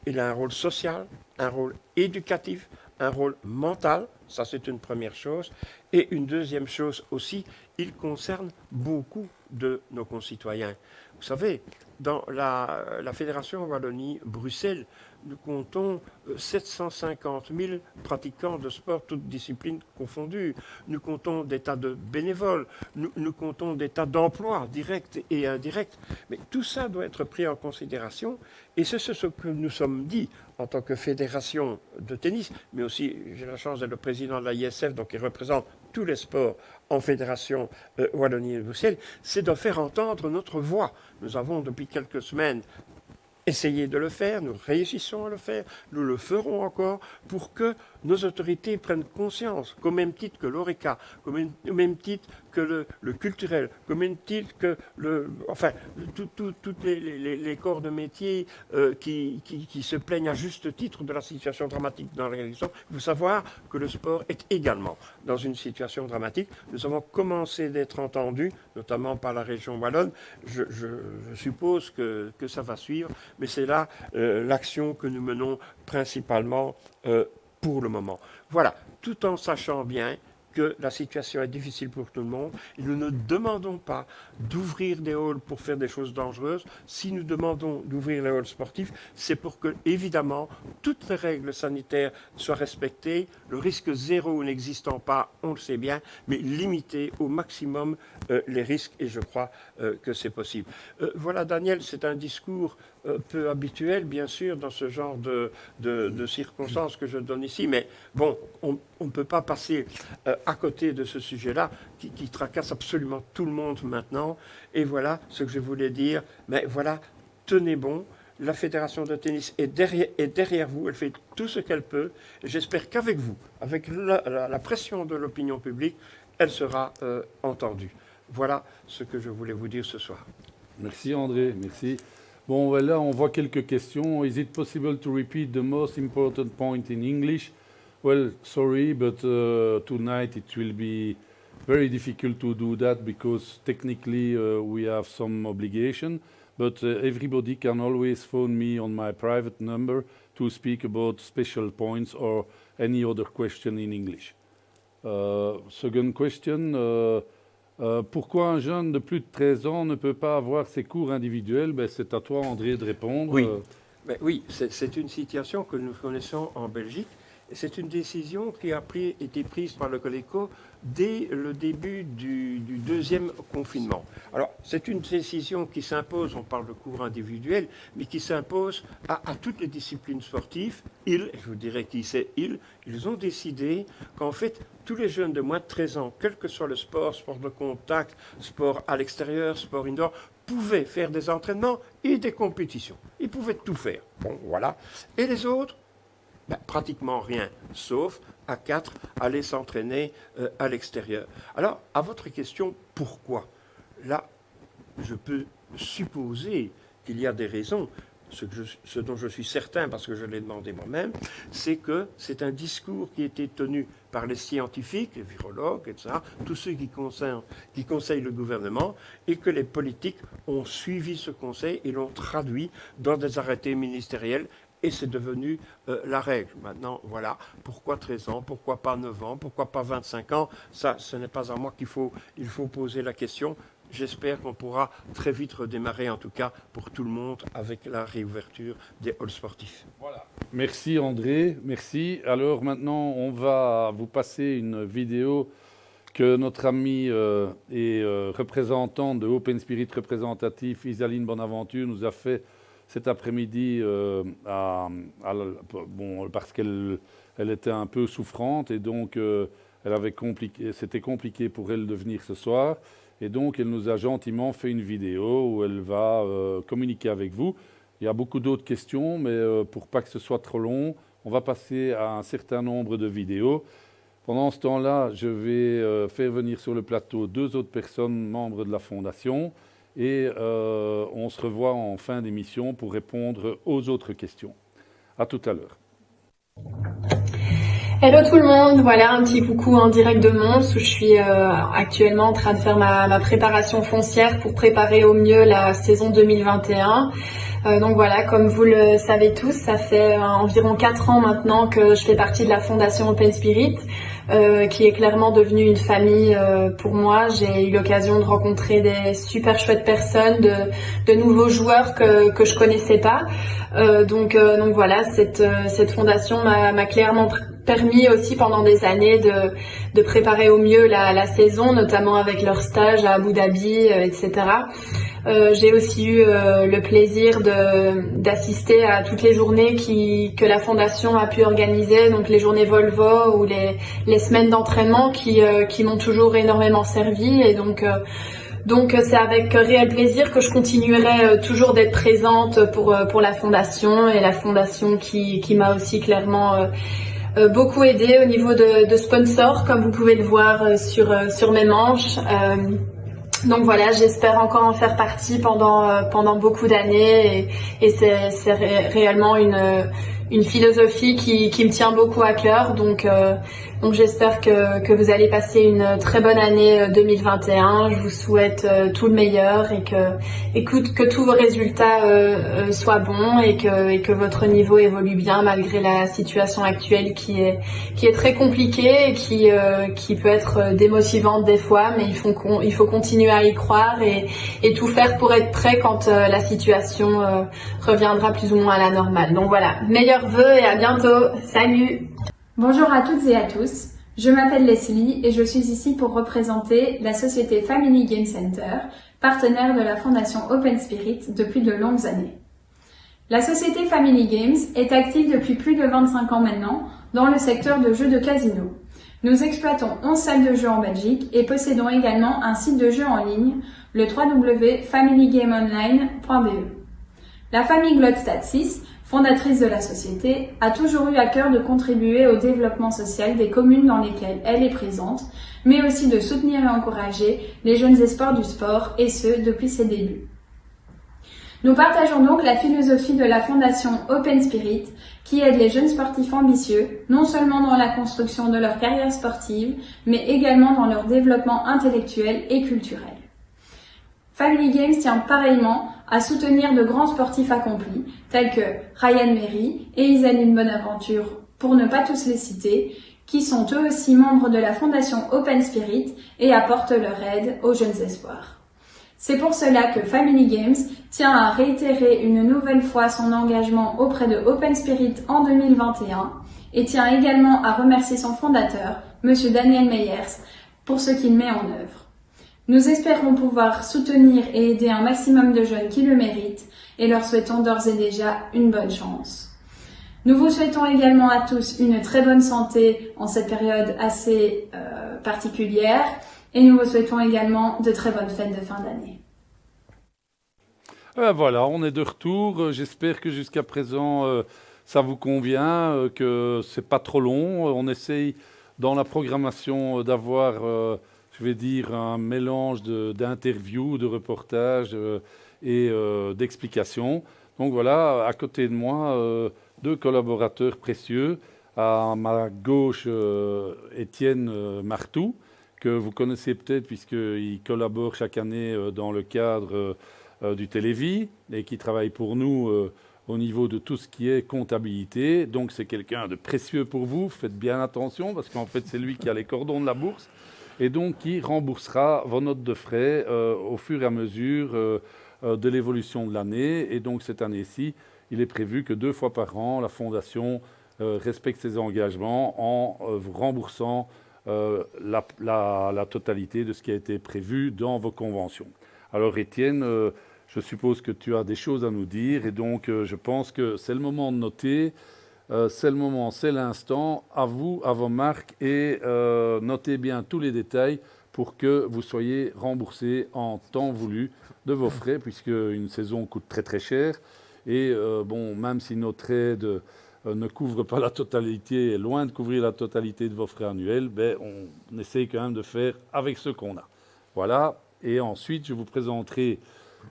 il a un rôle social, un rôle éducatif, un rôle mental, ça c'est une première chose. Et une deuxième chose aussi, il concerne beaucoup de nos concitoyens. Vous savez, dans la Fédération Wallonie-Bruxelles, nous comptons 750 000 pratiquants de sport, toutes disciplines confondues. Nous comptons des tas de bénévoles, nous comptons des tas d'emplois directs et indirects. Mais tout ça doit être pris en considération. Et c'est ce que nous sommes dit en tant que fédération de tennis, mais aussi j'ai la chance d'être le président de la ISF, donc il représente tous les sports en Fédération Wallonie-Bruxelles, c'est de faire entendre notre voix. Nous avons depuis quelques semaines essayé de le faire, nous réussissons à le faire, nous le ferons encore pour que nos autorités prennent conscience, qu'au même titre que l'ORECA, au même titre que le culturel, qu'au même titre que tous les corps de métier qui se plaignent à juste titre de la situation dramatique dans laquelle ils sont, il faut savoir que le sport est également dans une situation dramatique. Nous avons commencé d'être entendus, notamment par la région wallonne. Je suppose que ça va suivre, mais c'est là l'action que nous menons principalement pour le moment. Voilà, tout en sachant bien que la situation est difficile pour tout le monde. Et nous ne demandons pas d'ouvrir des halls pour faire des choses dangereuses. Si nous demandons d'ouvrir les halls sportifs, c'est pour que, évidemment, toutes les règles sanitaires soient respectées. Le risque zéro n'existant pas, on le sait bien, mais limiter au maximum les risques, et je crois que c'est possible. Voilà, Daniel, c'est un discours peu habituel, bien sûr, dans ce genre de circonstances que je donne ici, mais bon, on ne peut pas passer à côté de ce sujet-là qui tracasse absolument tout le monde maintenant. Et voilà ce que je voulais dire. Mais voilà, tenez bon. La fédération de tennis est derrière vous. Elle fait tout ce qu'elle peut. J'espère qu'avec vous, avec la pression de l'opinion publique, elle sera entendue. Voilà ce que je voulais vous dire ce soir. Merci André, merci. Bon, là, on voit quelques questions. Is it possible to repeat the most important point in English? Well, sorry, but tonight it will be very difficult to do that because technically we have some obligation. But everybody can always phone me on my private number to speak about special points or any other question in English. Second question. Pourquoi un jeune de plus de 13 ans ne peut pas avoir ses cours individuels? Ben, c'est à toi, André, de répondre. Oui, oui, c'est une situation que nous connaissons en Belgique. Et c'est une décision qui a été prise par le Coleco dès le début du deuxième confinement. Alors, c'est une décision qui s'impose, on parle de cours individuels, mais qui s'impose à toutes les disciplines sportives. Je vous dirais qui c'est ils ont décidé qu'en fait, tous les jeunes de moins de 13 ans, quel que soit le sport, sport de contact, sport à l'extérieur, sport indoor, pouvaient faire des entraînements et des compétitions. Ils pouvaient tout faire. Bon, voilà. Et les autres, pratiquement rien, sauf à 4, aller s'entraîner à l'extérieur. Alors, à votre question, pourquoi? Là, je peux supposer qu'il y a des raisons. Ce dont je suis certain, parce que je l'ai demandé moi-même, c'est que c'est un discours qui a été tenu par les scientifiques, les virologues, etc., tous ceux qui conseillent le gouvernement, et que les politiques ont suivi ce conseil et l'ont traduit dans des arrêtés ministériels. Et c'est devenu la règle. Maintenant, voilà, pourquoi 13 ans, pourquoi pas 9 ans, pourquoi pas 25 ans? Ça, ce n'est pas à moi il faut poser la question. J'espère qu'on pourra très vite redémarrer, en tout cas pour tout le monde, avec la réouverture des halls sportifs. Voilà. Merci André, merci. Alors maintenant, on va vous passer une vidéo que notre amie et représentante de Open Spirit représentatif, Isaline Bonaventure, nous a fait cet après-midi parce qu'elle était un peu souffrante et donc c'était compliqué pour elle de venir ce soir. Et donc, elle nous a gentiment fait une vidéo où elle va communiquer avec vous. Il y a beaucoup d'autres questions, mais pour pas que ce soit trop long, on va passer à un certain nombre de vidéos. Pendant ce temps-là, je vais faire venir sur le plateau 2 autres personnes membres de la Fondation et on se revoit en fin d'émission pour répondre aux autres questions. À tout à l'heure. Hello tout le monde, voilà un petit coucou en direct de Mons où je suis actuellement en train de faire ma préparation foncière pour préparer au mieux la saison 2021. Donc voilà, comme vous le savez tous, ça fait environ 4 ans maintenant que je fais partie de la Fondation Open Spirit, qui est clairement devenue une famille pour moi. J'ai eu l'occasion de rencontrer des super chouettes personnes, de nouveaux joueurs que je connaissais pas. Donc voilà, cette fondation m'a clairement permis aussi pendant des années de préparer au mieux la saison, notamment avec leur stage à Abu Dhabi, etc. J'ai aussi eu le plaisir d'assister à toutes les journées que la Fondation a pu organiser, donc les journées Volvo ou les semaines d'entraînement qui m'ont toujours énormément servi. Et donc c'est avec réel plaisir que je continuerai toujours d'être présente pour la Fondation, et la Fondation qui m'a aussi clairement beaucoup aidé au niveau de sponsors, comme vous pouvez le voir sur mes manches. Donc voilà, j'espère encore en faire partie pendant beaucoup d'années, et c'est réellement une philosophie qui me tient beaucoup à cœur. Donc Donc j'espère que vous allez passer une très bonne année 2021. Je vous souhaite tout le meilleur et que tous vos résultats soient bons et que votre niveau évolue bien malgré la situation actuelle qui est très compliquée et qui peut être démotivante des fois, mais il faut continuer à y croire et tout faire pour être prêt quand la situation reviendra plus ou moins à la normale. Donc voilà, meilleurs vœux et à bientôt. Salut! Bonjour à toutes et à tous, je m'appelle Leslie et je suis ici pour représenter la société Family Game Center, partenaire de la fondation Open Spirit depuis de longues années. La société Family Games est active depuis plus de 25 ans maintenant dans le secteur de jeux de casino. Nous exploitons 11 salles de jeux en Belgique et possédons également un site de jeux en ligne, le www.familygameonline.be. La famille Glodstad 6, fondatrice de la société, a toujours eu à cœur de contribuer au développement social des communes dans lesquelles elle est présente, mais aussi de soutenir et encourager les jeunes espoirs du sport, et ce, depuis ses débuts. Nous partageons donc la philosophie de la fondation Open Spirit, qui aide les jeunes sportifs ambitieux, non seulement dans la construction de leur carrière sportive, mais également dans leur développement intellectuel et culturel. Family Games tient pareillement à soutenir de grands sportifs accomplis, tels que Ryan Mery et Isaline Bonaventure, pour ne pas tous les citer, qui sont eux aussi membres de la fondation Open Spirit et apportent leur aide aux jeunes espoirs. C'est pour cela que Family Games tient à réitérer une nouvelle fois son engagement auprès de Open Spirit en 2021 et tient également à remercier son fondateur, M. Daniel Meyers, pour ce qu'il met en œuvre. Nous espérons pouvoir soutenir et aider un maximum de jeunes qui le méritent et leur souhaitons d'ores et déjà une bonne chance. Nous vous souhaitons également à tous une très bonne santé en cette période assez particulière et nous vous souhaitons également de très bonnes fêtes de fin d'année. Voilà, on est de retour. J'espère que jusqu'à présent, ça vous convient, que c'est pas trop long. On essaye dans la programmation d'avoir... je vais dire, un mélange d'interviews, de reportages et d'explications. Donc voilà, à côté de moi, deux collaborateurs précieux. À ma gauche, Étienne Martou, que vous connaissez peut-être puisqu'il collabore chaque année dans le cadre du Télévis et qui travaille pour nous au niveau de tout ce qui est comptabilité. Donc c'est quelqu'un de précieux pour vous. Faites bien attention parce qu'en fait, c'est lui qui a les cordons de la bourse. Et donc qui remboursera vos notes de frais au fur et à mesure de l'évolution de l'année. Et donc cette année-ci, il est prévu que 2 fois par an, la Fondation respecte ses engagements en vous remboursant la totalité de ce qui a été prévu dans vos conventions. Alors Étienne, je suppose que tu as des choses à nous dire et donc je pense que c'est le moment de noter. C'est le moment, c'est l'instant, à vous, à vos marques et notez bien tous les détails pour que vous soyez remboursés en temps voulu de vos frais puisque une saison coûte très très cher et bon, même si notre aide ne couvre pas la totalité, est loin de couvrir la totalité de vos frais annuels, ben, on essaye quand même de faire avec ce qu'on a. Voilà, et ensuite je vous présenterai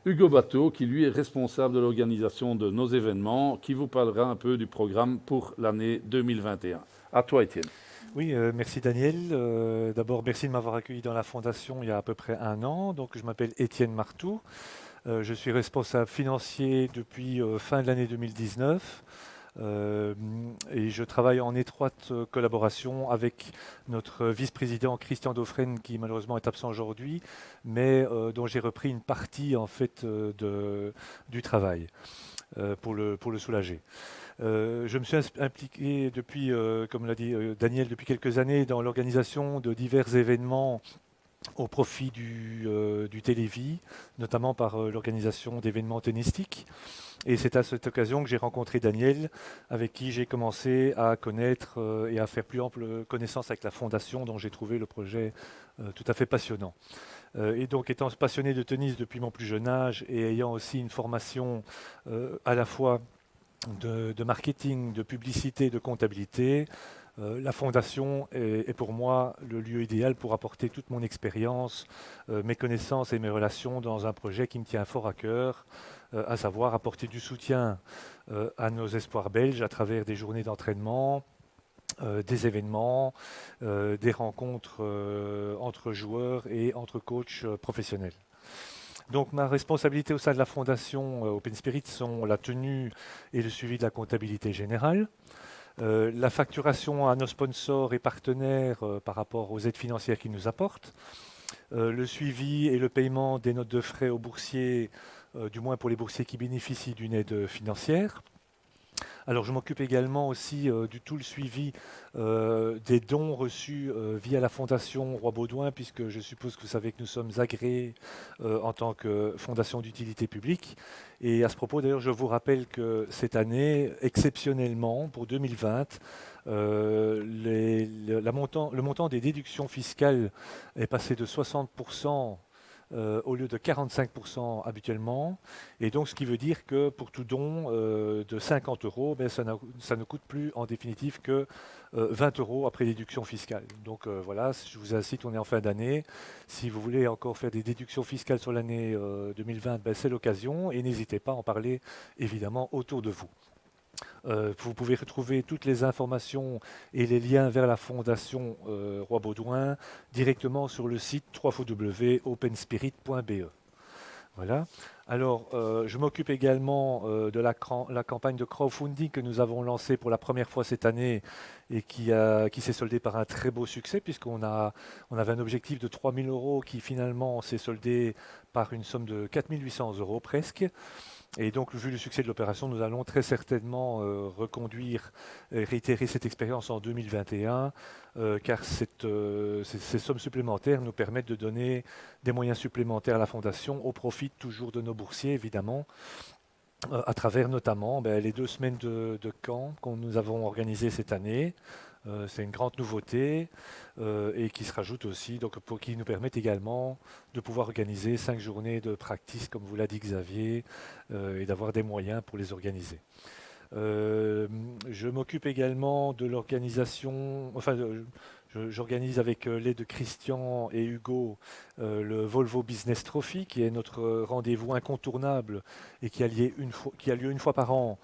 Hugo Bateau, qui lui est responsable de l'organisation de nos événements, qui vous parlera un peu du programme pour l'année 2021. À toi, Étienne. Oui, merci Daniel. D'abord, merci de m'avoir accueilli dans la Fondation il y a à peu près 1 an. Donc, je m'appelle Étienne Martou. Je suis responsable financier depuis fin de l'année 2019. Et je travaille en étroite collaboration avec notre vice-président Christian Dauphren qui malheureusement est absent aujourd'hui, mais dont j'ai repris une partie en fait du travail pour le soulager. Je me suis impliqué depuis, comme l'a dit Daniel, depuis quelques années dans l'organisation de divers événements au profit du Télévis, notamment par l'organisation d'événements tennistiques. Et c'est à cette occasion que j'ai rencontré Daniel, avec qui j'ai commencé à connaître et à faire plus ample connaissance avec la Fondation, dont j'ai trouvé le projet tout à fait passionnant. Et donc, étant passionné de tennis depuis mon plus jeune âge et ayant aussi une formation à la fois de marketing, de publicité, de comptabilité, la Fondation est pour moi le lieu idéal pour apporter toute mon expérience, mes connaissances et mes relations dans un projet qui me tient fort à cœur, à savoir apporter du soutien à nos espoirs belges à travers des journées d'entraînement, des événements, des rencontres entre joueurs et entre coachs professionnels. Donc ma responsabilité au sein de la fondation Open Spirit sont la tenue et le suivi de la comptabilité générale, la facturation à nos sponsors et partenaires par rapport aux aides financières qu'ils nous apportent, le suivi et le paiement des notes de frais aux boursiers, du moins pour les boursiers qui bénéficient d'une aide financière. Alors je m'occupe également aussi du tout le suivi des dons reçus via la Fondation Roi Baudouin, puisque je suppose que vous savez que nous sommes agréés en tant que fondation d'utilité publique. Et à ce propos, d'ailleurs, je vous rappelle que cette année, exceptionnellement, pour 2020, le montant des déductions fiscales est passé de 60% au lieu de 45% habituellement. Et donc, ce qui veut dire que pour tout don de 50 €, ben, ça ne coûte plus en définitive que 20 € après déduction fiscale. Donc voilà, je vous incite, on est en fin d'année. Si vous voulez encore faire des déductions fiscales sur l'année 2020, ben, c'est l'occasion. Et n'hésitez pas à en parler évidemment autour de vous. Vous pouvez retrouver toutes les informations et les liens vers la fondation Roi Baudouin directement sur le site www.openspirit.be. Voilà. Alors, je m'occupe également de la campagne de crowdfunding que nous avons lancée pour la première fois cette année et qui s'est soldée par un très beau succès, puisqu'on avait un objectif de 3 000 € qui finalement s'est soldé par une somme de 4 800 € presque. Et donc, vu le succès de l'opération, nous allons très certainement reconduire et réitérer cette expérience en 2021, car ces sommes supplémentaires nous permettent de donner des moyens supplémentaires à la Fondation, au profit toujours de nos boursiers, évidemment, à travers notamment les 2 semaines de camp que nous avons organisées cette année. C'est une grande nouveauté et qui se rajoute aussi, donc qui nous permettent également de pouvoir organiser 5 journées de practice, comme vous l'a dit Xavier, et d'avoir des moyens pour les organiser. Je m'occupe également de l'organisation, j'organise avec l'aide de Christian et Hugo le Volvo Business Trophy, qui est notre rendez-vous incontournable et qui a lieu une fois par an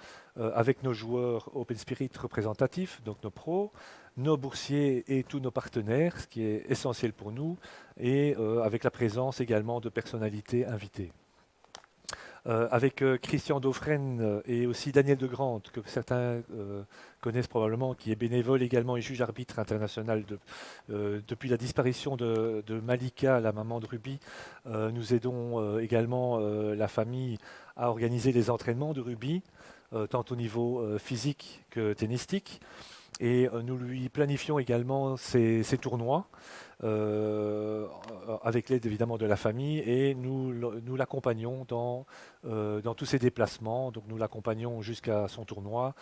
avec nos joueurs Open Spirit représentatifs, donc nos pros, nos boursiers et tous nos partenaires, ce qui est essentiel pour nous, et avec la présence également de personnalités invitées. Avec Christian Daufresne et aussi Daniel Degrand, que certains connaissent probablement, qui est bénévole également et juge arbitre international depuis la disparition de Malika, la maman de Ruby. Nous aidons également la famille à organiser les entraînements de Ruby, tant au niveau physique que tennistique. Et nous lui planifions également ses tournois avec l'aide évidemment de la famille, et nous l'accompagnons dans tous ses déplacements. Donc nous l'accompagnons jusqu'à son tournoi,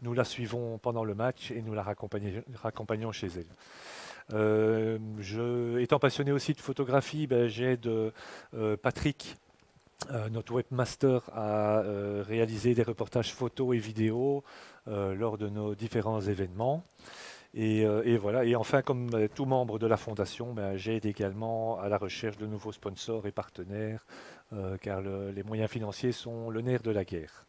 nous la suivons pendant le match et nous la raccompagnons chez elle. Étant passionné aussi de photographie, j'aide Patrick, notre webmaster, à réaliser des reportages photos et vidéos lors de nos différents événements. Et voilà. Et enfin, comme tout membre de la Fondation, j'aide également à la recherche de nouveaux sponsors et partenaires, car les moyens financiers sont le nerf de la guerre.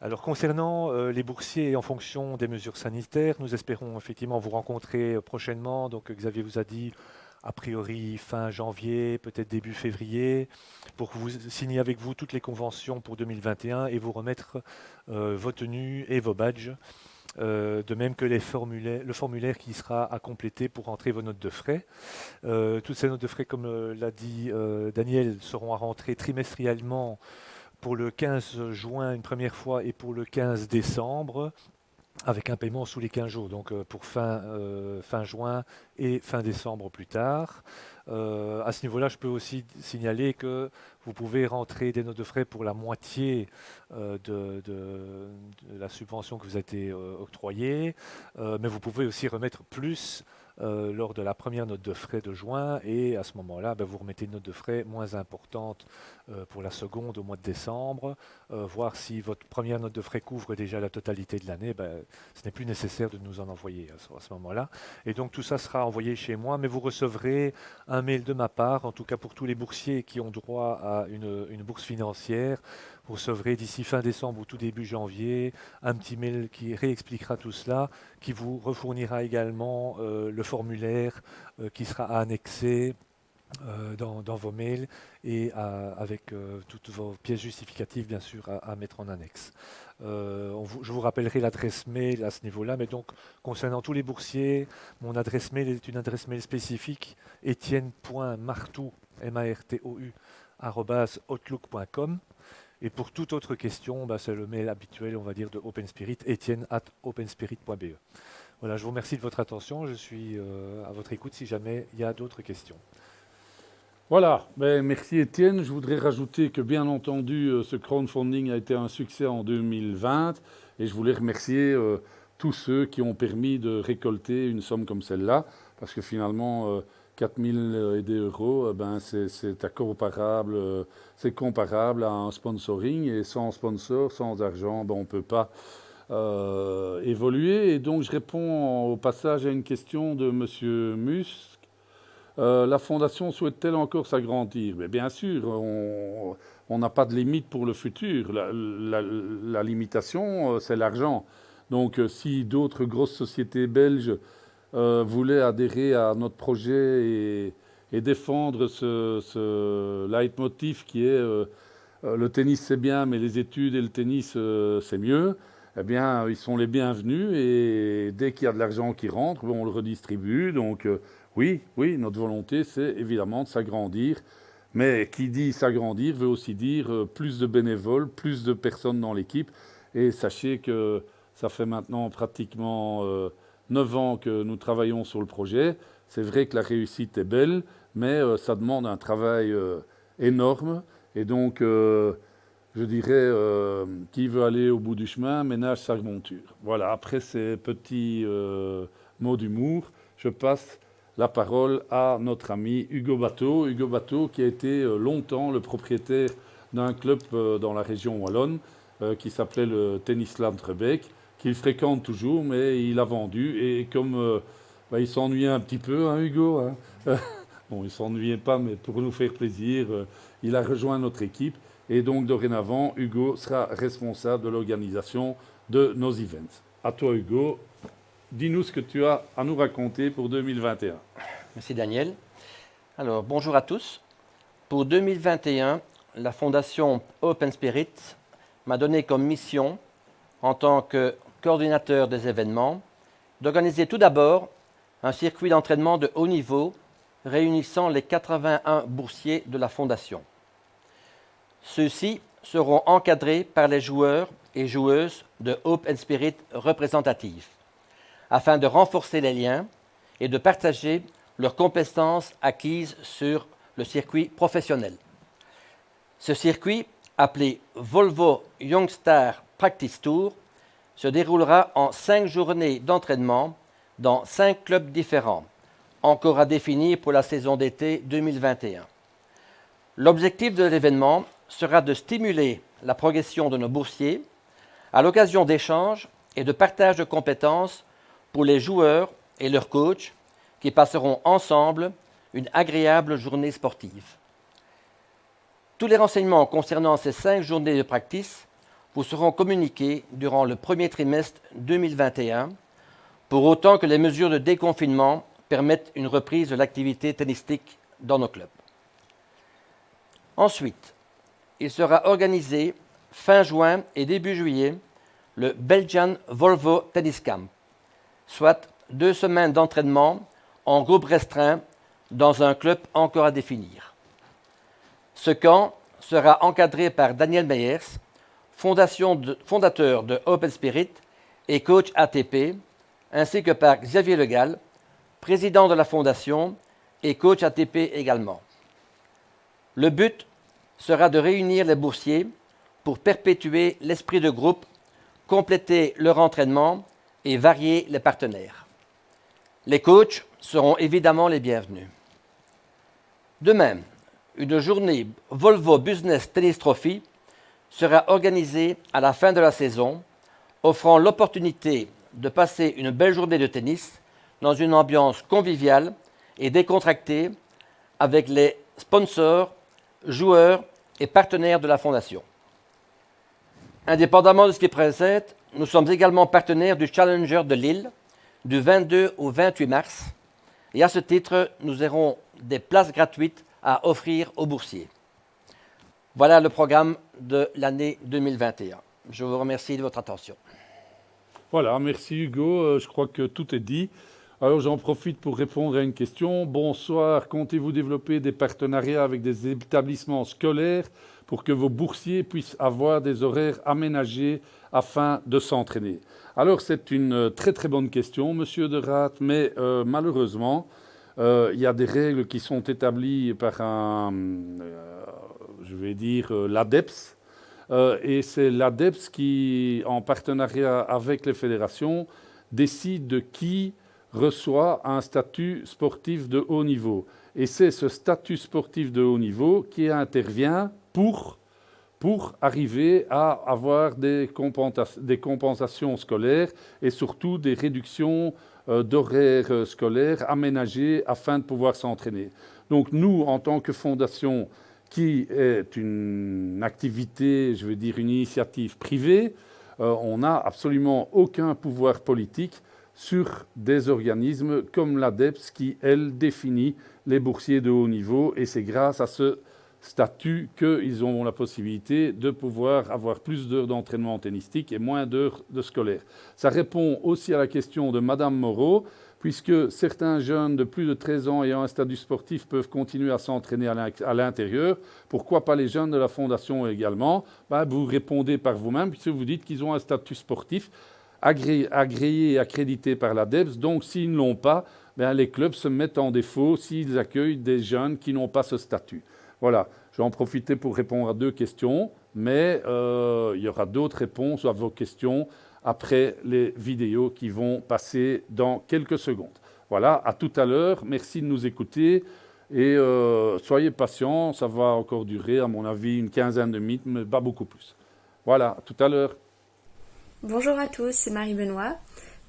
Alors concernant les boursiers, en fonction des mesures sanitaires, nous espérons effectivement vous rencontrer prochainement. Donc Xavier vous a dit, a priori fin janvier, peut-être début février, pour vous signer avec vous toutes les conventions pour 2021 et vous remettre vos tenues et vos badges. De même que le formulaire qui sera à compléter pour rentrer vos notes de frais. Toutes ces notes de frais, comme l'a dit Daniel, seront à rentrer trimestriellement pour le 15 juin une première fois et pour le 15 décembre, avec un paiement sous les 15 jours, donc pour fin juin et fin décembre plus tard. À ce niveau-là, je peux aussi signaler que vous pouvez rentrer des notes de frais pour la moitié de la subvention que vous a été octroyée, mais vous pouvez aussi remettre plus lors de la première note de frais de juin, et à ce moment-là, vous remettez une note de frais moins importante pour la seconde au mois de décembre, voir si votre première note de frais couvre déjà la totalité de l'année, ce n'est plus nécessaire de nous en envoyer à ce moment-là. Et donc tout ça sera envoyé chez moi, mais vous recevrez un mail de ma part, en tout cas pour tous les boursiers qui ont droit à une bourse financière. Vous recevrez d'ici fin décembre ou tout début janvier un petit mail qui réexpliquera tout cela, qui vous refournira également le formulaire qui sera annexé dans vos mails et avec toutes vos pièces justificatives, bien sûr, à mettre en annexe. Je vous rappellerai l'adresse mail à ce niveau-là, mais donc, concernant tous les boursiers, mon adresse mail est une adresse mail spécifique, etienne.martou, martou, @outlook.com. Et pour toute autre question, c'est le mail habituel, on va dire, de OpenSpirit, etienne@openspirit.be. Voilà, je vous remercie de votre attention. Je suis à votre écoute si jamais il y a d'autres questions. Voilà, merci Étienne. Je voudrais rajouter que bien entendu, ce crowdfunding a été un succès en 2020 et je voulais remercier tous ceux qui ont permis de récolter une somme comme celle-là, parce que finalement, 4 000 et des euros, c'est comparable à un sponsoring, et sans sponsor, sans argent, on ne peut pas évoluer. Et donc je réponds au passage à une question de M. Musk. La Fondation souhaite-t-elle encore s'agrandir? Mais bien sûr, on n'a pas de limite pour le futur. La limitation, c'est l'argent. Donc si d'autres grosses sociétés belges voulaient adhérer à notre projet et défendre ce leitmotiv qui est le tennis c'est bien, mais les études et le tennis c'est mieux, eh bien ils sont les bienvenus, et dès qu'il y a de l'argent qui rentre, on le redistribue. Donc oui, notre volonté, c'est évidemment de s'agrandir. Mais qui dit s'agrandir veut aussi dire plus de bénévoles, plus de personnes dans l'équipe. Et sachez que ça fait maintenant pratiquement 9 ans que nous travaillons sur le projet. C'est vrai que la réussite est belle, mais ça demande un travail énorme. Et donc, je dirais, qui veut aller au bout du chemin, ménage sa monture. Voilà, après ces petits mots d'humour, je passe la parole à notre ami Hugo Bateau. Hugo Bateau qui a été longtemps le propriétaire d'un club dans la région wallonne qui s'appelait le Tennisland Rebec, qu'il fréquente toujours, mais il a vendu. Et comme il s'ennuyait un petit peu, hein, Hugo, hein. Bon, il ne s'ennuyait pas, mais pour nous faire plaisir, il a rejoint notre équipe. Et donc, dorénavant, Hugo sera responsable de l'organisation de nos events. À toi, Hugo. Dis-nous ce que tu as à nous raconter pour 2021. Merci Daniel. Alors, bonjour à tous. Pour 2021, la Fondation Open Spirit m'a donné comme mission, en tant que coordinateur des événements, d'organiser tout d'abord un circuit d'entraînement de haut niveau réunissant les 81 boursiers de la Fondation. Ceux-ci seront encadrés par les joueurs et joueuses de Open Spirit représentatifs, afin de renforcer les liens et de partager leurs compétences acquises sur le circuit professionnel. Ce circuit, appelé Volvo Youngstar Practice Tour, se déroulera en 5 journées d'entraînement dans 5 clubs différents, encore à définir pour la saison d'été 2021. L'objectif de l'événement sera de stimuler la progression de nos boursiers à l'occasion d'échanges et de partage de compétences pour les joueurs et leurs coachs qui passeront ensemble une agréable journée sportive. Tous les renseignements concernant ces 5 journées de practice vous seront communiqués durant le premier trimestre 2021, pour autant que les mesures de déconfinement permettent une reprise de l'activité tennistique dans nos clubs. Ensuite, il sera organisé fin juin et début juillet le Belgian Volvo Tennis Camp, soit 2 semaines d'entraînement en groupe restreint dans un club encore à définir. Ce camp sera encadré par Daniel Meyers, fondateur de Open Spirit et coach ATP, ainsi que par Xavier Le Gall, président de la fondation et coach ATP également. Le but sera de réunir les boursiers pour perpétuer l'esprit de groupe, compléter leur entraînement et varier les partenaires. Les coachs seront évidemment les bienvenus. De même, une journée Volvo Business Tennis Trophy sera organisée à la fin de la saison, offrant l'opportunité de passer une belle journée de tennis dans une ambiance conviviale et décontractée avec les sponsors, joueurs et partenaires de la Fondation. Indépendamment de ce qui précède, nous sommes également partenaires du Challenger de Lille du 22 au 28 mars. Et à ce titre, nous aurons des places gratuites à offrir aux boursiers. Voilà le programme de l'année 2021. Je vous remercie de votre attention. Voilà, merci Hugo. Je crois que tout est dit. Alors j'en profite pour répondre à une question. Bonsoir, comptez-vous développer des partenariats avec des établissements scolaires pour que vos boursiers puissent avoir des horaires aménagés afin de s'entraîner? Alors c'est une très très bonne question, Monsieur De Raat, mais malheureusement, il y a des règles qui sont établies par l'ADEPS. Et c'est l'ADEPS qui, en partenariat avec les fédérations, décide de qui reçoit un statut sportif de haut niveau. Et c'est ce statut sportif de haut niveau qui intervient pour arriver à avoir des compensations scolaires et surtout des réductions d'horaires scolaires aménagées afin de pouvoir s'entraîner. Donc nous, en tant que fondation, qui est une activité, je veux dire une initiative privée, on n'a absolument aucun pouvoir politique sur des organismes comme l'ADEPS qui, elle, définit les boursiers de haut niveau. Et c'est grâce à ce statut qu'ils ont la possibilité de pouvoir avoir plus d'heures d'entraînement tennistique et moins d'heures de scolaire. Ça répond aussi à la question de Madame Moreau, puisque certains jeunes de plus de 13 ans ayant un statut sportif peuvent continuer à s'entraîner à l'intérieur. Pourquoi pas les jeunes de la Fondation également? Vous répondez par vous-même, puisque vous dites qu'ils ont un statut sportif agréé et accrédité par l'ADEPS. Donc, s'ils ne l'ont pas, les clubs se mettent en défaut s'ils accueillent des jeunes qui n'ont pas ce statut. Voilà, je vais en profiter pour répondre à 2 questions, mais il y aura d'autres réponses à vos questions après les vidéos qui vont passer dans quelques secondes. Voilà, à tout à l'heure. Merci de nous écouter et soyez patients, ça va encore durer, à mon avis, une quinzaine de minutes, mais pas beaucoup plus. Voilà, à tout à l'heure. Bonjour à tous, c'est Marie Benoît.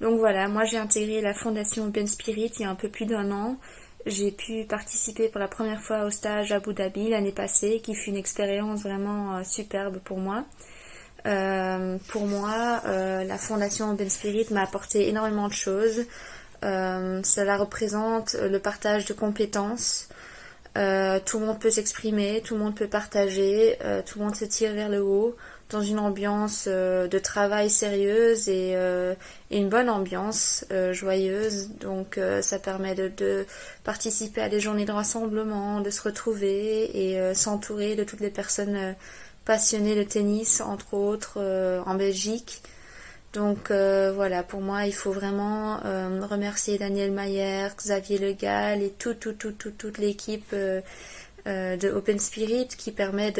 Donc voilà, moi j'ai intégré la fondation Open Spirit il y a un peu plus d'1 an. J'ai pu participer pour la première fois au stage à Abu Dhabi l'année passée, qui fut une expérience vraiment superbe pour moi. La fondation Open Spirit m'a apporté énormément de choses. Cela représente le partage de compétences. Tout le monde peut s'exprimer, tout le monde peut partager, tout le monde se tire vers le haut dans une ambiance de travail sérieuse et une bonne ambiance joyeuse. Donc ça permet de participer à des journées de rassemblement, de se retrouver et s'entourer de toutes les personnes passionnées de tennis, entre autres en Belgique. Donc voilà, pour moi, il faut vraiment remercier Daniel Mayer, Xavier Le Gall et toute l'équipe de Open Spirit qui permet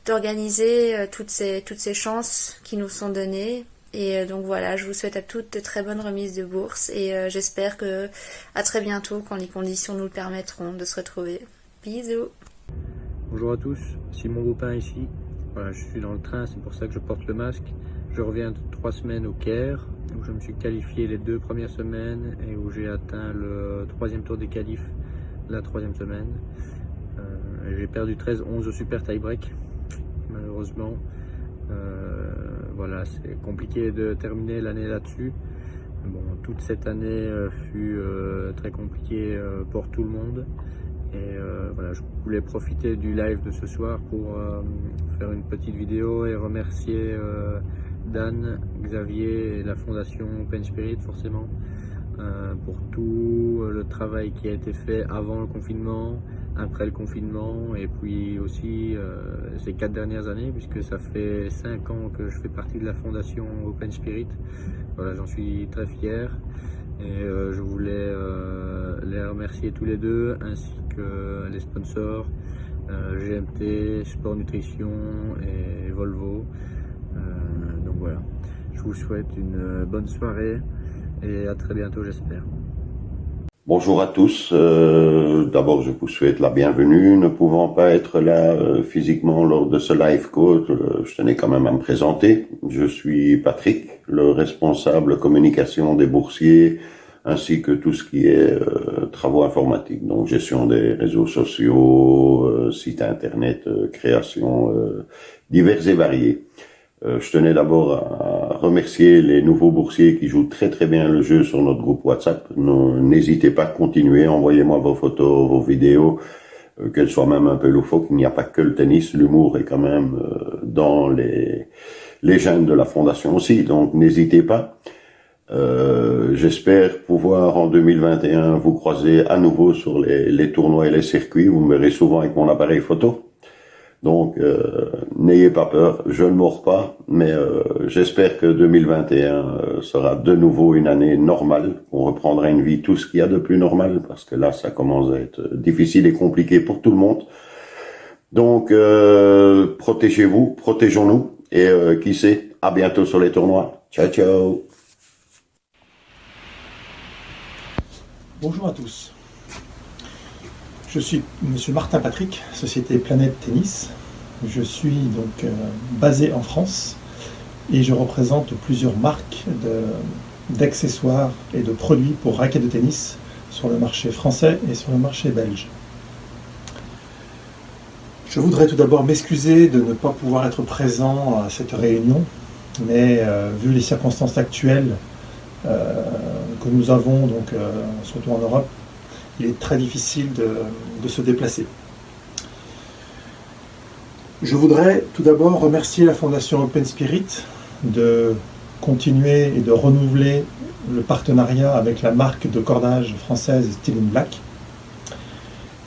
d'organiser toutes ces chances qui nous sont données. Et donc voilà, je vous souhaite à toutes de très bonnes remises de bourse et j'espère à très bientôt quand les conditions nous le permettront de se retrouver. Bisous. Bonjour à tous, Simon Baupin ici. Voilà, je suis dans le train, c'est pour ça que je porte le masque. Je reviens de 3 semaines au Caire, où je me suis qualifié les 2 premières semaines et où j'ai atteint le 3e tour des qualifs la 3e semaine. J'ai perdu 13-11 au super tie-break, malheureusement. Voilà, c'est compliqué de terminer l'année là-dessus. Bon, toute cette année fut très compliquée pour tout le monde. Et voilà, je voulais profiter du live de ce soir pour faire une petite vidéo et remercier Dan, Xavier et la fondation Open Spirit forcément pour tout le travail qui a été fait avant le confinement, après le confinement et puis aussi ces 4 dernières années, puisque ça fait 5 ans que je fais partie de la fondation Open Spirit. Voilà, j'en suis très fier et je voulais les remercier tous les deux ainsi que les sponsors GMT, Sport Nutrition et Volvo. Donc voilà, je vous souhaite une bonne soirée et à très bientôt, j'espère. Bonjour à tous. D'abord, je vous souhaite la bienvenue. Ne pouvant pas être là physiquement lors de ce live call, je tenais quand même à me présenter. Je suis Patrick, le responsable communication des boursiers, ainsi que tout ce qui est travaux informatiques, donc gestion des réseaux sociaux, site internet, création divers et variés. Je tenais d'abord à remercier les nouveaux boursiers qui jouent très très bien le jeu sur notre groupe WhatsApp. N'hésitez pas à continuer, envoyez-moi vos photos, vos vidéos, qu'elles soient même un peu loufoques. Il n'y a pas que le tennis, l'humour est quand même dans les gènes de la fondation aussi, donc n'hésitez pas. J'espère pouvoir en 2021 vous croiser à nouveau sur les tournois et les circuits. Vous me verrez souvent avec mon appareil photo. Donc, n'ayez pas peur, je ne mords pas, mais j'espère que 2021 sera de nouveau une année normale. On reprendra une vie, tout ce qu'il y a de plus normal, parce que là, ça commence à être difficile et compliqué pour tout le monde. Donc, protégez-vous, protégeons-nous, et qui sait, à bientôt sur les tournois. Ciao, ciao. Bonjour à tous. Je suis Monsieur Martin Patrick, société Planète Tennis. Je suis donc basé en France et je représente plusieurs marques d'accessoires et de produits pour raquettes de tennis sur le marché français et sur le marché belge. Je voudrais tout d'abord m'excuser de ne pas pouvoir être présent à cette réunion, mais vu les circonstances actuelles que nous avons, donc, surtout en Europe, il est très difficile de se déplacer. Je voudrais tout d'abord remercier la Fondation Open Spirit de continuer et de renouveler le partenariat avec la marque de cordage française Steel & Black.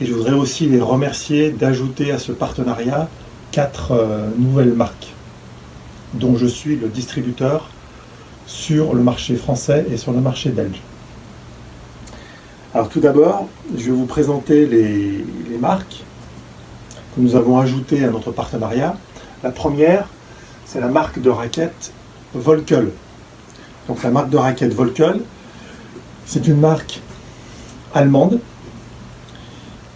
Et je voudrais aussi les remercier d'ajouter à ce partenariat 4 nouvelles marques, dont je suis le distributeur sur le marché français et sur le marché belge. Alors tout d'abord, je vais vous présenter les marques que nous avons ajoutées à notre partenariat. La première, c'est la marque de raquettes Volkel. Donc la marque de raquettes Volkel, c'est une marque allemande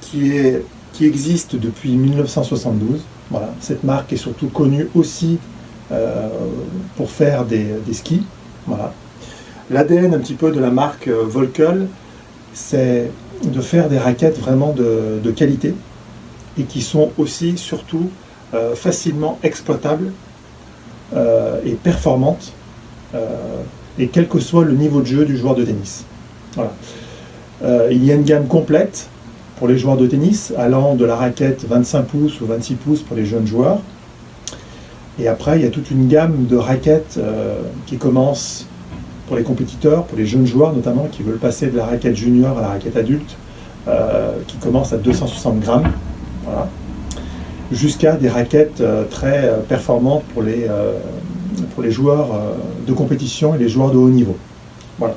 qui existe depuis 1972. Voilà. Cette marque est surtout connue aussi pour faire des skis. Voilà. L'ADN un petit peu de la marque Volkel, c'est de faire des raquettes vraiment de qualité et qui sont aussi, surtout, facilement exploitables et performantes, et quel que soit le niveau de jeu du joueur de tennis. Voilà. Il y a une gamme complète pour les joueurs de tennis, allant de la raquette 25 pouces ou 26 pouces pour les jeunes joueurs. Et après, il y a toute une gamme de raquettes qui commence pour les compétiteurs, pour les jeunes joueurs notamment, qui veulent passer de la raquette junior à la raquette adulte, qui commence à 260 grammes, voilà, jusqu'à des raquettes très performantes pour les joueurs de compétition et les joueurs de haut niveau. Voilà.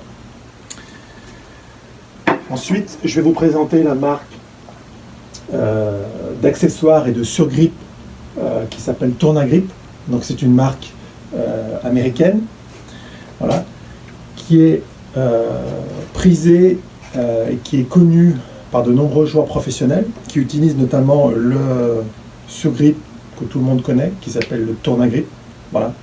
Ensuite, je vais vous présenter la marque d'accessoires et de surgrip qui s'appelle Tournagrip. Donc c'est une marque américaine, voilà, qui est prisée et qui est connue par de nombreux joueurs professionnels qui utilisent notamment le surgrip que tout le monde connaît, qui s'appelle le Tournagrip. Voilà.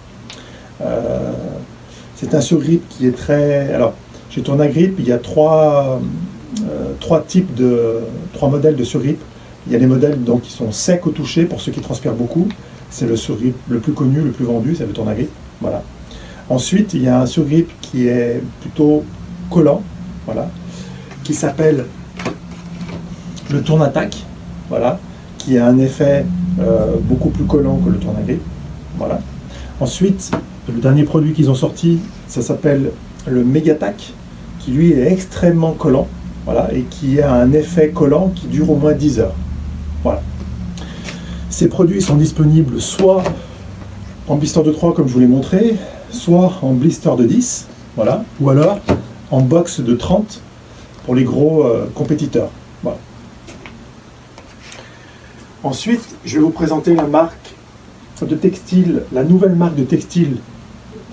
C'est un surgrip qui est très... Alors, chez Tournagrip, il y a trois modèles de surgrip. Il y a les modèles donc, qui sont secs au toucher pour ceux qui transpirent beaucoup. C'est le surgrip le plus connu, le plus vendu, c'est le Tournagrip. Voilà. Ensuite, il y a un surgrip qui est plutôt collant, voilà, qui s'appelle le Tournattaque, voilà, qui a un effet beaucoup plus collant que le Tournagrip. Voilà. Ensuite, le dernier produit qu'ils ont sorti, ça s'appelle le Megatac, qui lui est extrêmement collant, voilà, et qui a un effet collant qui dure au moins 10 heures. Voilà. Ces produits sont disponibles soit en blister de 3 comme je vous l'ai montré, soit en blister de 10, voilà, ou alors en box de 30 pour les gros compétiteurs. Voilà. Ensuite, je vais vous présenter la marque de textile, la nouvelle marque de textile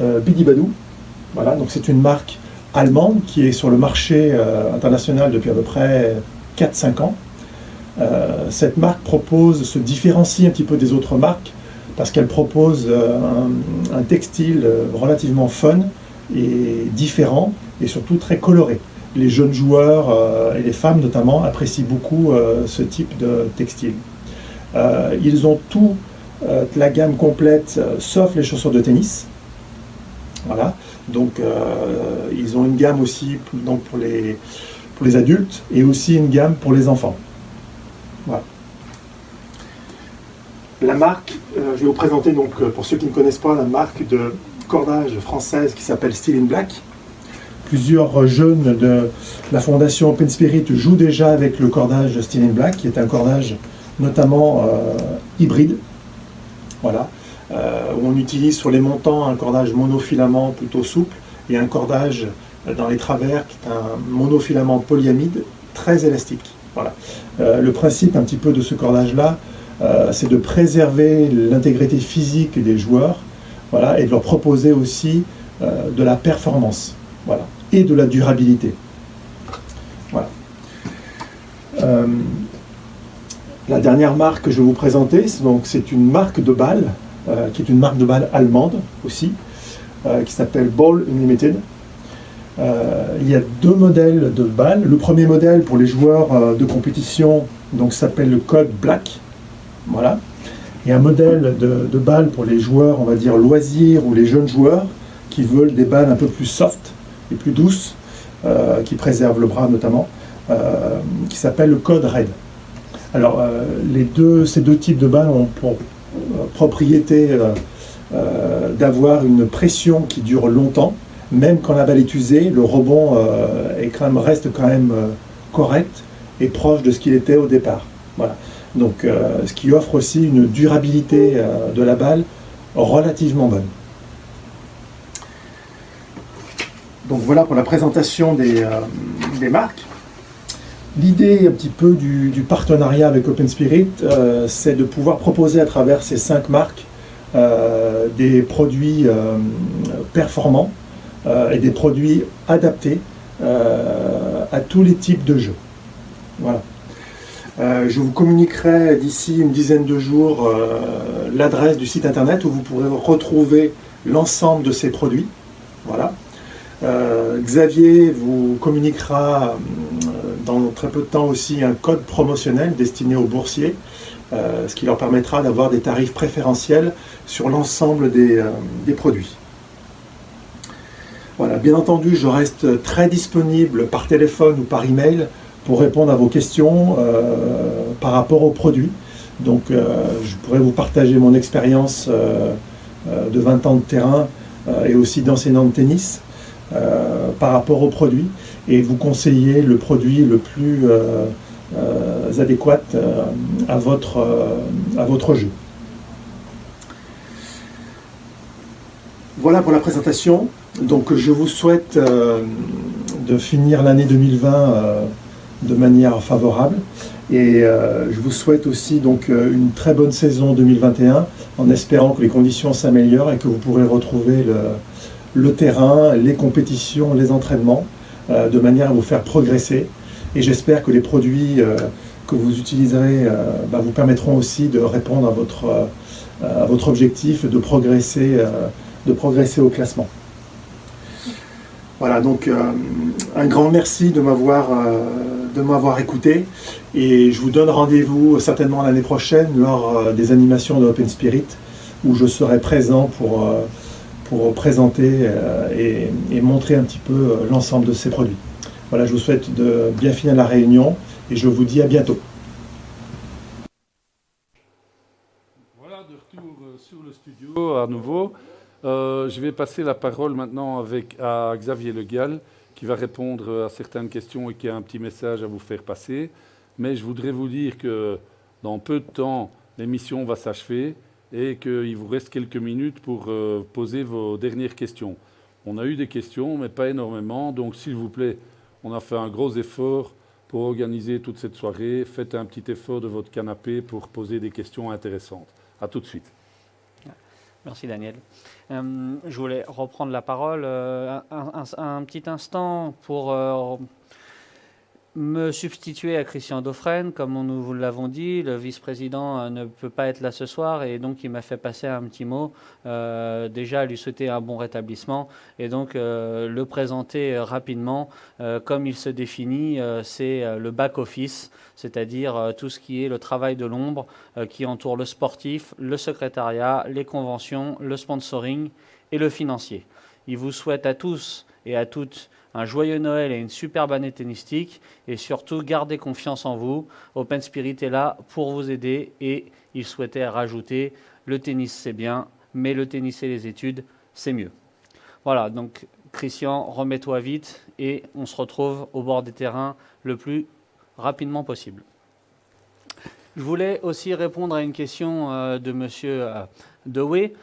Bidibadou. Voilà, donc c'est une marque allemande qui est sur le marché international depuis à peu près 4-5 ans. Cette marque se différencie un petit peu des autres marques parce qu'elle propose un textile relativement fun et différent et surtout très coloré. Les jeunes joueurs et les femmes notamment apprécient beaucoup ce type de textile. Ils ont tout la gamme complète, sauf les chaussures de tennis. Voilà. Donc, ils ont une gamme aussi donc pour les adultes et aussi une gamme pour les enfants. Voilà. La marque, je vais vous présenter donc pour ceux qui ne connaissent pas la marque de cordage française qui s'appelle Steel in Black. Plusieurs jeunes de la fondation Open Spirit jouent déjà avec le cordage Steel in Black, qui est un cordage notamment hybride. Voilà. Où on utilise sur les montants un cordage monofilament plutôt souple et un cordage dans les travers qui est un monofilament polyamide très élastique. Voilà. Le principe un petit peu de ce cordage-là, c'est de préserver l'intégrité physique des joueurs, voilà, et de leur proposer aussi de la performance, voilà, et de la durabilité. Voilà. La dernière marque que je vais vous présenter, c'est une marque de balles, qui est une marque de balles allemande aussi, qui s'appelle Ball Unlimited. Il y a deux modèles de balles. Le premier modèle pour les joueurs de compétition s'appelle le Code Black. Voilà. Et un modèle de balles pour les joueurs, on va dire loisirs, ou les jeunes joueurs qui veulent des balles un peu plus soft et plus douces, qui préservent le bras notamment, qui s'appelle le Code Red. Alors, ces deux types de balles ont pour propriété d'avoir une pression qui dure longtemps. Même quand la balle est usée, le rebond reste quand même correct et proche de ce qu'il était au départ. Voilà. Donc, ce qui offre aussi une durabilité de la balle relativement bonne. Donc voilà pour la présentation des marques. L'idée un petit peu du partenariat avec Open Spirit, c'est de pouvoir proposer à travers ces 5 marques des produits performants et des produits adaptés à tous les types de jeux. Voilà. Je vous communiquerai d'ici une dizaine de jours l'adresse du site internet où vous pourrez retrouver l'ensemble de ces produits. Voilà. Xavier vous communiquera dans très peu de temps aussi un code promotionnel destiné aux boursiers, ce qui leur permettra d'avoir des tarifs préférentiels sur l'ensemble des produits. Voilà, bien entendu, je reste très disponible par téléphone ou par email pour répondre à vos questions par rapport aux produits. Donc, je pourrais vous partager mon expérience de 20 ans de terrain et aussi d'enseignant de tennis par rapport aux produits et vous conseiller le produit le plus adéquat à votre jeu. Voilà pour la présentation. Donc je vous souhaite de finir l'année 2020 de manière favorable et je vous souhaite aussi donc une très bonne saison 2021 en espérant que les conditions s'améliorent et que vous pourrez retrouver le terrain, les compétitions, les entraînements de manière à vous faire progresser et j'espère que les produits que vous utiliserez vous permettront aussi de répondre à votre objectif de progresser au classement. Voilà, donc un grand merci de m'avoir écouté et je vous donne rendez-vous certainement l'année prochaine lors des animations de Open Spirit où je serai présent pour présenter et montrer un petit peu l'ensemble de ces produits. Voilà, je vous souhaite de bien finir la réunion et je vous dis à bientôt. Voilà, de retour sur le studio à nouveau. Je vais passer la parole maintenant à Xavier Le Gall, qui va répondre à certaines questions et qui a un petit message à vous faire passer. Mais je voudrais vous dire que dans peu de temps, l'émission va s'achever et qu'il vous reste quelques minutes pour poser vos dernières questions. On a eu des questions, mais pas énormément. Donc, s'il vous plaît, on a fait un gros effort pour organiser toute cette soirée. Faites un petit effort de votre canapé pour poser des questions intéressantes. À tout de suite. Merci Daniel. Je voulais reprendre la parole un petit instant pour me substituer à Christian Dauphren, comme nous vous l'avons dit. Le vice-président ne peut pas être là ce soir et donc il m'a fait passer un petit mot, déjà lui souhaiter un bon rétablissement et donc le présenter rapidement. Comme il se définit, c'est le back-office, c'est-à-dire tout ce qui est le travail de l'ombre qui entoure le sportif, le secrétariat, les conventions, le sponsoring et le financier. Il vous souhaite à tous et à toutes un joyeux Noël et une superbe année tennistique. Et surtout, gardez confiance en vous. Open Spirit est là pour vous aider. Et il souhaitait rajouter, le tennis c'est bien, mais le tennis et les études, c'est mieux. Voilà, donc Christian, remets-toi vite et on se retrouve au bord des terrains le plus rapidement possible. Je voulais aussi répondre à une question de monsieur Dewey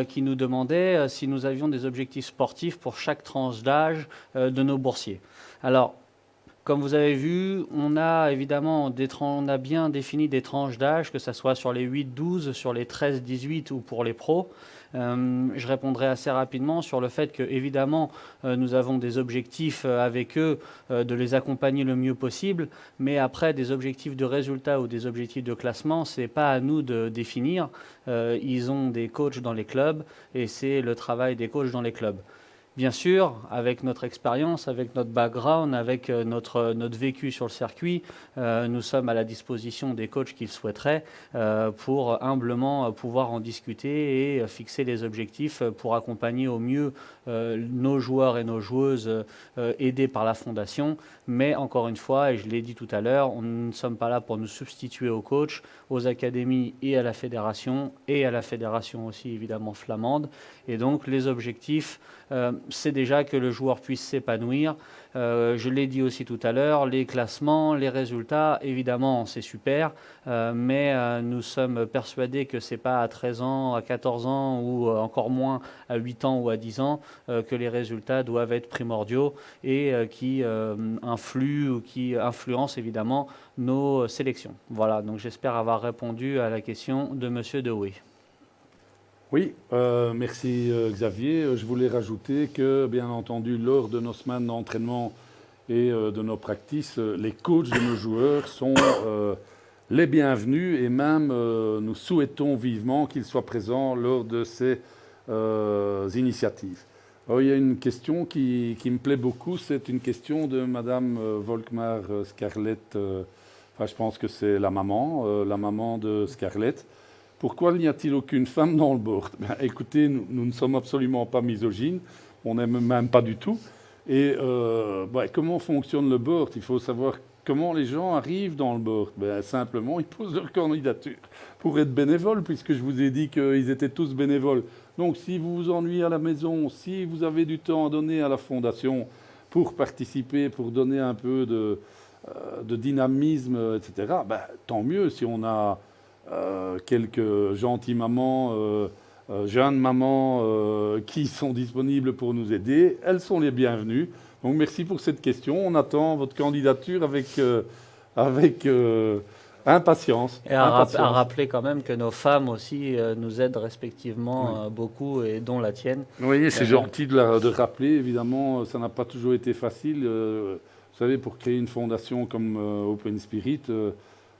qui nous demandait si nous avions des objectifs sportifs pour chaque tranche d'âge de nos boursiers. Alors, comme vous avez vu, on a évidemment on a bien défini des tranches d'âge, que ce soit sur les 8-12, sur les 13-18 ou pour les pros. Je répondrai assez rapidement sur le fait que, évidemment, nous avons des objectifs avec eux de les accompagner le mieux possible, mais après, des objectifs de résultat ou des objectifs de classement, ce n'est pas à nous de définir. Ils ont des coachs dans les clubs et c'est le travail des coachs dans les clubs. Bien sûr, avec notre expérience, avec notre background, avec notre vécu sur le circuit, nous sommes à la disposition des coachs qu'ils souhaiteraient pour humblement pouvoir en discuter et fixer les objectifs pour accompagner au mieux nos joueurs et nos joueuses aidés par la Fondation. Mais encore une fois, et je l'ai dit tout à l'heure, nous ne sommes pas là pour nous substituer aux coachs, aux académies et à la fédération aussi évidemment flamande. Et donc les objectifs, c'est déjà que le joueur puisse s'épanouir. Je l'ai dit aussi tout à l'heure, les classements, les résultats, évidemment, c'est super, mais nous sommes persuadés que ce n'est pas à 13 ans, à 14 ans ou encore moins à 8 ans ou à 10 ans que les résultats doivent être primordiaux et qui influent ou qui influencent évidemment nos sélections. Voilà, donc j'espère avoir répondu à la question de M. Dewey. Oui, merci Xavier. Je voulais rajouter que, bien entendu, lors de nos semaines d'entraînement et de nos practices, les coachs de nos joueurs sont les bienvenus et même nous souhaitons vivement qu'ils soient présents lors de ces initiatives. Alors, il y a une question qui me plaît beaucoup, c'est une question de Madame Volkmar Scarlett, je pense que c'est la maman de Scarlett. Pourquoi n'y a-t-il aucune femme dans le board? Écoutez, nous ne sommes absolument pas misogynes, on n'aime même pas du tout. Et comment fonctionne le board? Il faut savoir comment les gens arrivent dans le board. Simplement, ils posent leur candidature pour être bénévoles, puisque je vous ai dit qu'ils étaient tous bénévoles. Donc si vous vous ennuyez à la maison, si vous avez du temps à donner à la Fondation pour participer, pour donner un peu de dynamisme, etc., tant mieux si on a quelques gentilles mamans, jeunes mamans qui sont disponibles pour nous aider. Elles sont les bienvenues. Donc merci pour cette question. On attend votre candidature avec impatience. Et à rappeler quand même que nos femmes aussi nous aident respectivement beaucoup et dont la tienne. Oui, c'est gentil de rappeler. Évidemment, ça n'a pas toujours été facile. Vous savez, pour créer une fondation comme Open Spirit,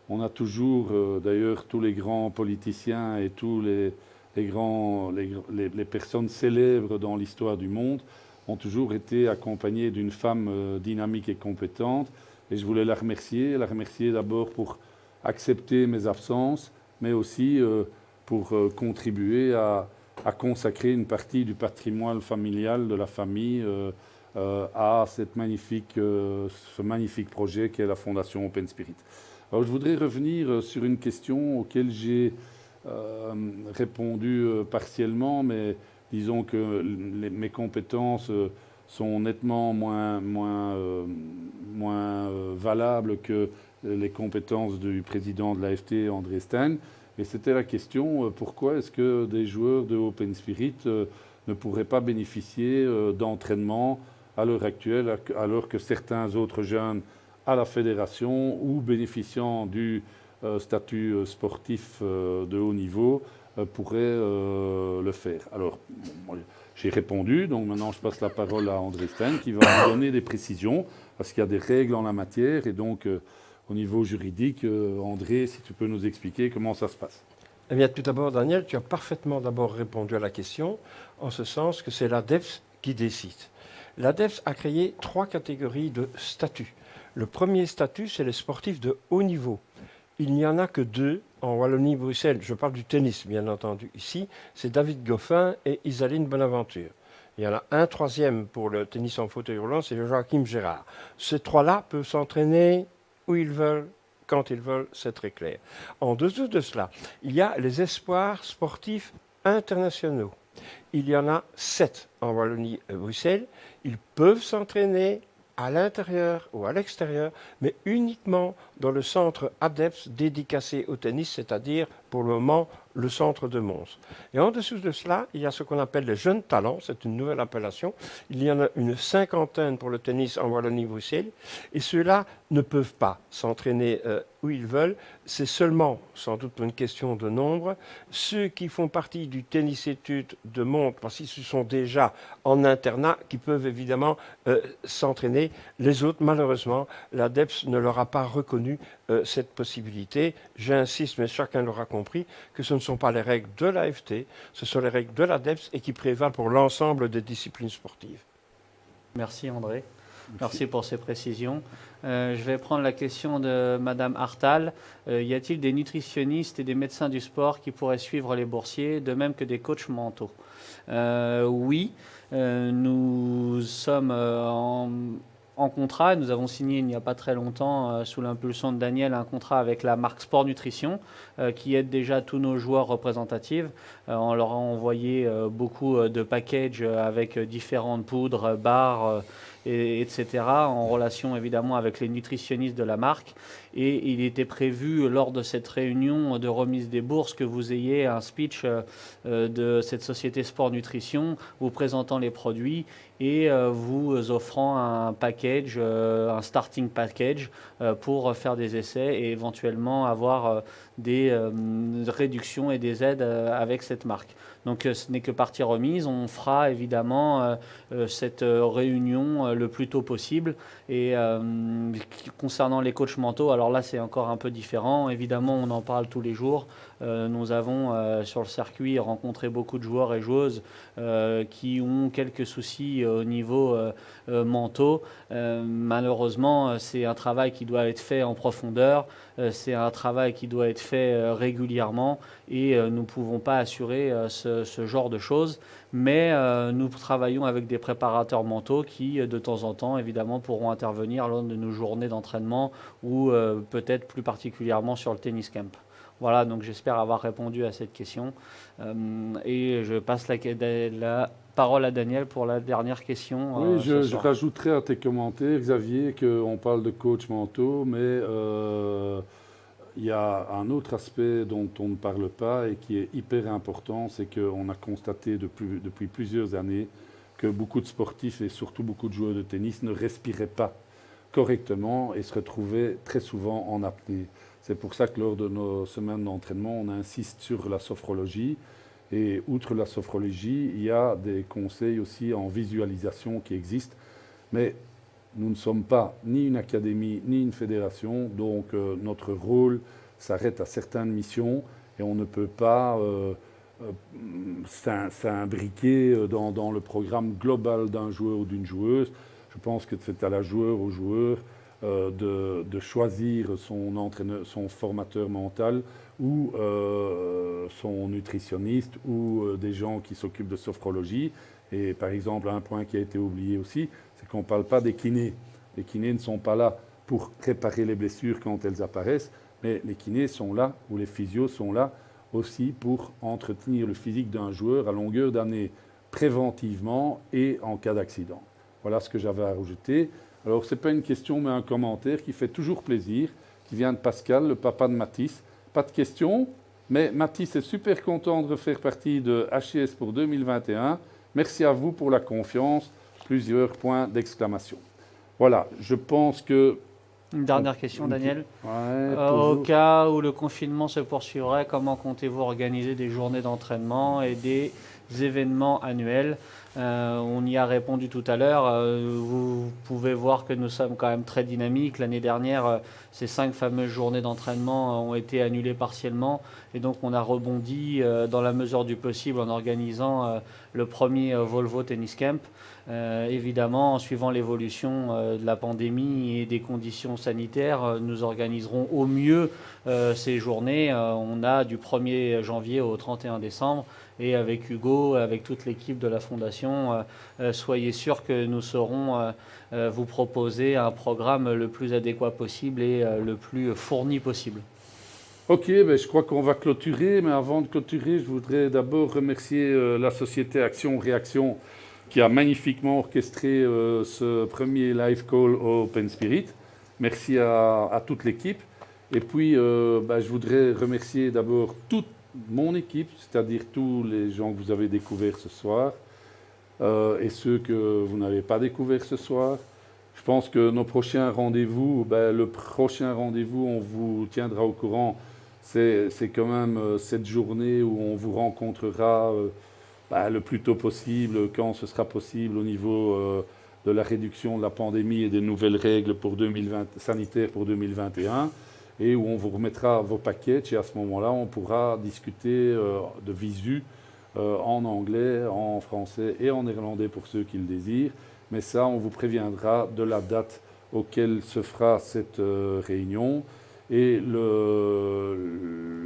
on a toujours, d'ailleurs, tous les grands politiciens et tous les personnes célèbres dans l'histoire du monde ont toujours été accompagnés d'une femme dynamique et compétente. Et je voulais la remercier d'abord pour accepter mes absences, mais aussi pour contribuer à consacrer une partie du patrimoine familial de la famille à ce magnifique projet qu'est la Fondation Open Spirit. Alors, je voudrais revenir sur une question auquel j'ai répondu partiellement, mais disons que mes compétences sont nettement moins valables que les compétences du président de l'AFT, André Stein. Et c'était la question, pourquoi est-ce que des joueurs de Open Spirit ne pourraient pas bénéficier d'entraînement à l'heure actuelle, alors que certains autres jeunes à la fédération ou bénéficiant du statut sportif de haut niveau pourraient le faire. Alors, j'ai répondu, donc maintenant je passe la parole à André Stein qui va vous donner des précisions. parce qu'il y a des règles en la matière. Et donc, au niveau juridique, André, si tu peux nous expliquer comment ça se passe. Eh bien, tout d'abord, Daniel, tu as parfaitement d'abord répondu à la question, en ce sens que c'est l'ADEPS qui décide. L'ADEPS a créé 3 catégories de statuts. Le premier statut, c'est les sportifs de haut niveau. Il n'y en a que 2 en Wallonie-Bruxelles. Je parle du tennis, bien entendu. Ici, c'est David Goffin et Isaline Bonaventure. Il y en a un troisième pour le tennis en fauteuil roulant, c'est Joachim Gérard. Ces 3-là peuvent s'entraîner où ils veulent, quand ils veulent, c'est très clair. En dessous de cela, il y a les espoirs sportifs internationaux. Il y en a 7 en Wallonie et Bruxelles. Ils peuvent s'entraîner à l'intérieur ou à l'extérieur, mais uniquement dans le centre ADEPS dédicacé au tennis, c'est-à-dire pour le moment le centre de Mons. Et en dessous de cela, il y a ce qu'on appelle les jeunes talents, c'est une nouvelle appellation. Il y en a une 50aine pour le tennis en Wallonie-Bruxelles, et ceux-là ne peuvent pas s'entraîner où ils veulent. C'est seulement, sans doute pour une question de nombre, ceux qui font partie du tennis-études de Mons, parce qu'ils sont déjà en internat, qui peuvent évidemment s'entraîner. Les autres, malheureusement, l'ADEPS ne leur a pas reconnu cette possibilité. J'insiste, mais chacun l'aura compris, que ce ne sont pas les règles de l'AFT, ce sont les règles de l'ADEPS et qui prévalent pour l'ensemble des disciplines sportives. Merci André. Merci pour ces précisions. Je vais prendre la question de Madame Hartal. Y a-t-il des nutritionnistes et des médecins du sport qui pourraient suivre les boursiers, de même que des coachs mentaux? Oui, nous sommes en contrat. Nous avons signé il n'y a pas très longtemps, sous l'impulsion de Daniel, un contrat avec la marque Sport Nutrition qui aide déjà tous nos joueurs représentatifs. On leur a envoyé beaucoup de packages avec différentes poudres, barres, etc., en relation évidemment avec les nutritionnistes de la marque. Et il était prévu lors de cette réunion de remise des bourses que vous ayez un speech de cette société Sport Nutrition vous présentant les produits et vous offrant un package, un starting package pour faire des essais et éventuellement avoir des réductions et des aides avec cette marque. Donc ce n'est que partie remise. On fera évidemment cette réunion le plus tôt possible. Et concernant les coachs mentaux, alors là c'est encore un peu différent. Évidemment on en parle tous les jours. Nous avons sur le circuit rencontré beaucoup de joueurs et joueuses qui ont quelques soucis au niveau mentaux. Malheureusement c'est un travail qui doit être fait en profondeur. C'est un travail qui doit être fait régulièrement et nous ne pouvons pas assurer ce genre de choses. Mais nous travaillons avec des préparateurs mentaux qui, de temps en temps, évidemment, pourront intervenir lors de nos journées d'entraînement ou peut-être plus particulièrement sur le tennis camp. Voilà, donc j'espère avoir répondu à cette question. Et je passe la parole à Daniel pour la dernière question. Oui, je rajouterai à tes commentaires, Xavier, qu'on parle de coach mentaux, mais il y a un autre aspect dont on ne parle pas et qui est hyper important, c'est qu'on a constaté depuis plusieurs années que beaucoup de sportifs et surtout beaucoup de joueurs de tennis ne respiraient pas correctement et se retrouvaient très souvent en apnée. C'est pour ça que lors de nos semaines d'entraînement, on insiste sur la sophrologie. Et outre la sophrologie, il y a des conseils aussi en visualisation qui existent. Mais nous ne sommes pas ni une académie, ni une fédération. Donc notre rôle s'arrête à certaines missions et on ne peut pas s'imbriquer dans le programme global d'un joueur ou d'une joueuse. Je pense que c'est à la joueur ou joueur de choisir son entraîneur, son formateur mental ou son nutritionniste ou des gens qui s'occupent de sophrologie. Et par exemple, un point qui a été oublié aussi, c'est qu'on ne parle pas des kinés. Les kinés ne sont pas là pour réparer les blessures quand elles apparaissent, mais les kinés sont là, ou les physios sont là aussi pour entretenir le physique d'un joueur à longueur d'année, préventivement et en cas d'accident. Voilà ce que j'avais à rajouter. Alors, ce n'est pas une question, mais un commentaire qui fait toujours plaisir, qui vient de Pascal, le papa de Mathis. Pas de question, mais Mathis est super content de faire partie de HCS pour 2021. Merci à vous pour la confiance. Plusieurs points d'exclamation. Voilà, je pense que... Une dernière question, Daniel. Ouais, au cas où le confinement se poursuivrait, comment comptez-vous organiser des journées d'entraînement et des événements annuels? On y a répondu tout à l'heure. Vous pouvez voir que nous sommes quand même très dynamiques. L'année dernière, ces 5 fameuses journées d'entraînement ont été annulées partiellement. Et donc, on a rebondi dans la mesure du possible en organisant le premier Volvo Tennis Camp. Évidemment, en suivant l'évolution de la pandémie et des conditions sanitaires, nous organiserons au mieux ces journées. On a du 1er janvier au 31 décembre. Et avec Hugo, avec toute l'équipe de la Fondation, soyez sûrs que nous saurons vous proposer un programme le plus adéquat possible et le plus fourni possible. Ok, ben je crois qu'on va clôturer, mais avant de clôturer, je voudrais d'abord remercier la société Action Réaction qui a magnifiquement orchestré ce premier live call au Open Spirit. Merci à toute l'équipe. Et puis, je voudrais remercier d'abord toute mon équipe, c'est-à-dire tous les gens que vous avez découverts ce soir et ceux que vous n'avez pas découverts ce soir. Je pense que nos prochains rendez-vous, le prochain rendez-vous, on vous tiendra au courant. C'est quand même cette journée où on vous rencontrera le plus tôt possible, quand ce sera possible au niveau de la réduction de la pandémie et des nouvelles règles pour sanitaires pour 2021. Et où on vous remettra vos packages et à ce moment-là, on pourra discuter de visu en anglais, en français et en néerlandais pour ceux qui le désirent. Mais ça, on vous préviendra de la date auquel se fera cette réunion. Et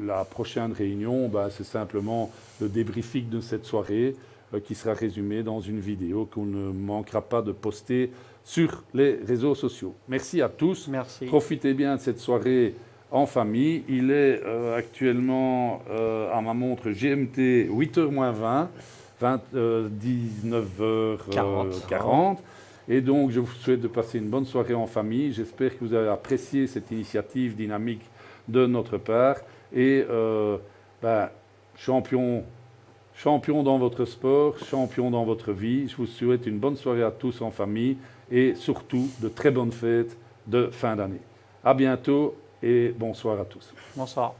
la prochaine réunion, c'est simplement le débriefing de cette soirée qui sera résumé dans une vidéo qu'on ne manquera pas de poster sur les réseaux sociaux. Merci à tous. Merci. Profitez bien de cette soirée en famille. Il est actuellement à ma montre GMT 8h moins 20, 19h40. Et donc, je vous souhaite de passer une bonne soirée en famille. J'espère que vous avez apprécié cette initiative dynamique de notre part. Et champion dans votre sport, champion dans votre vie. Je vous souhaite une bonne soirée à tous en famille et surtout de très bonnes fêtes de fin d'année. À bientôt et bonsoir à tous. Bonsoir.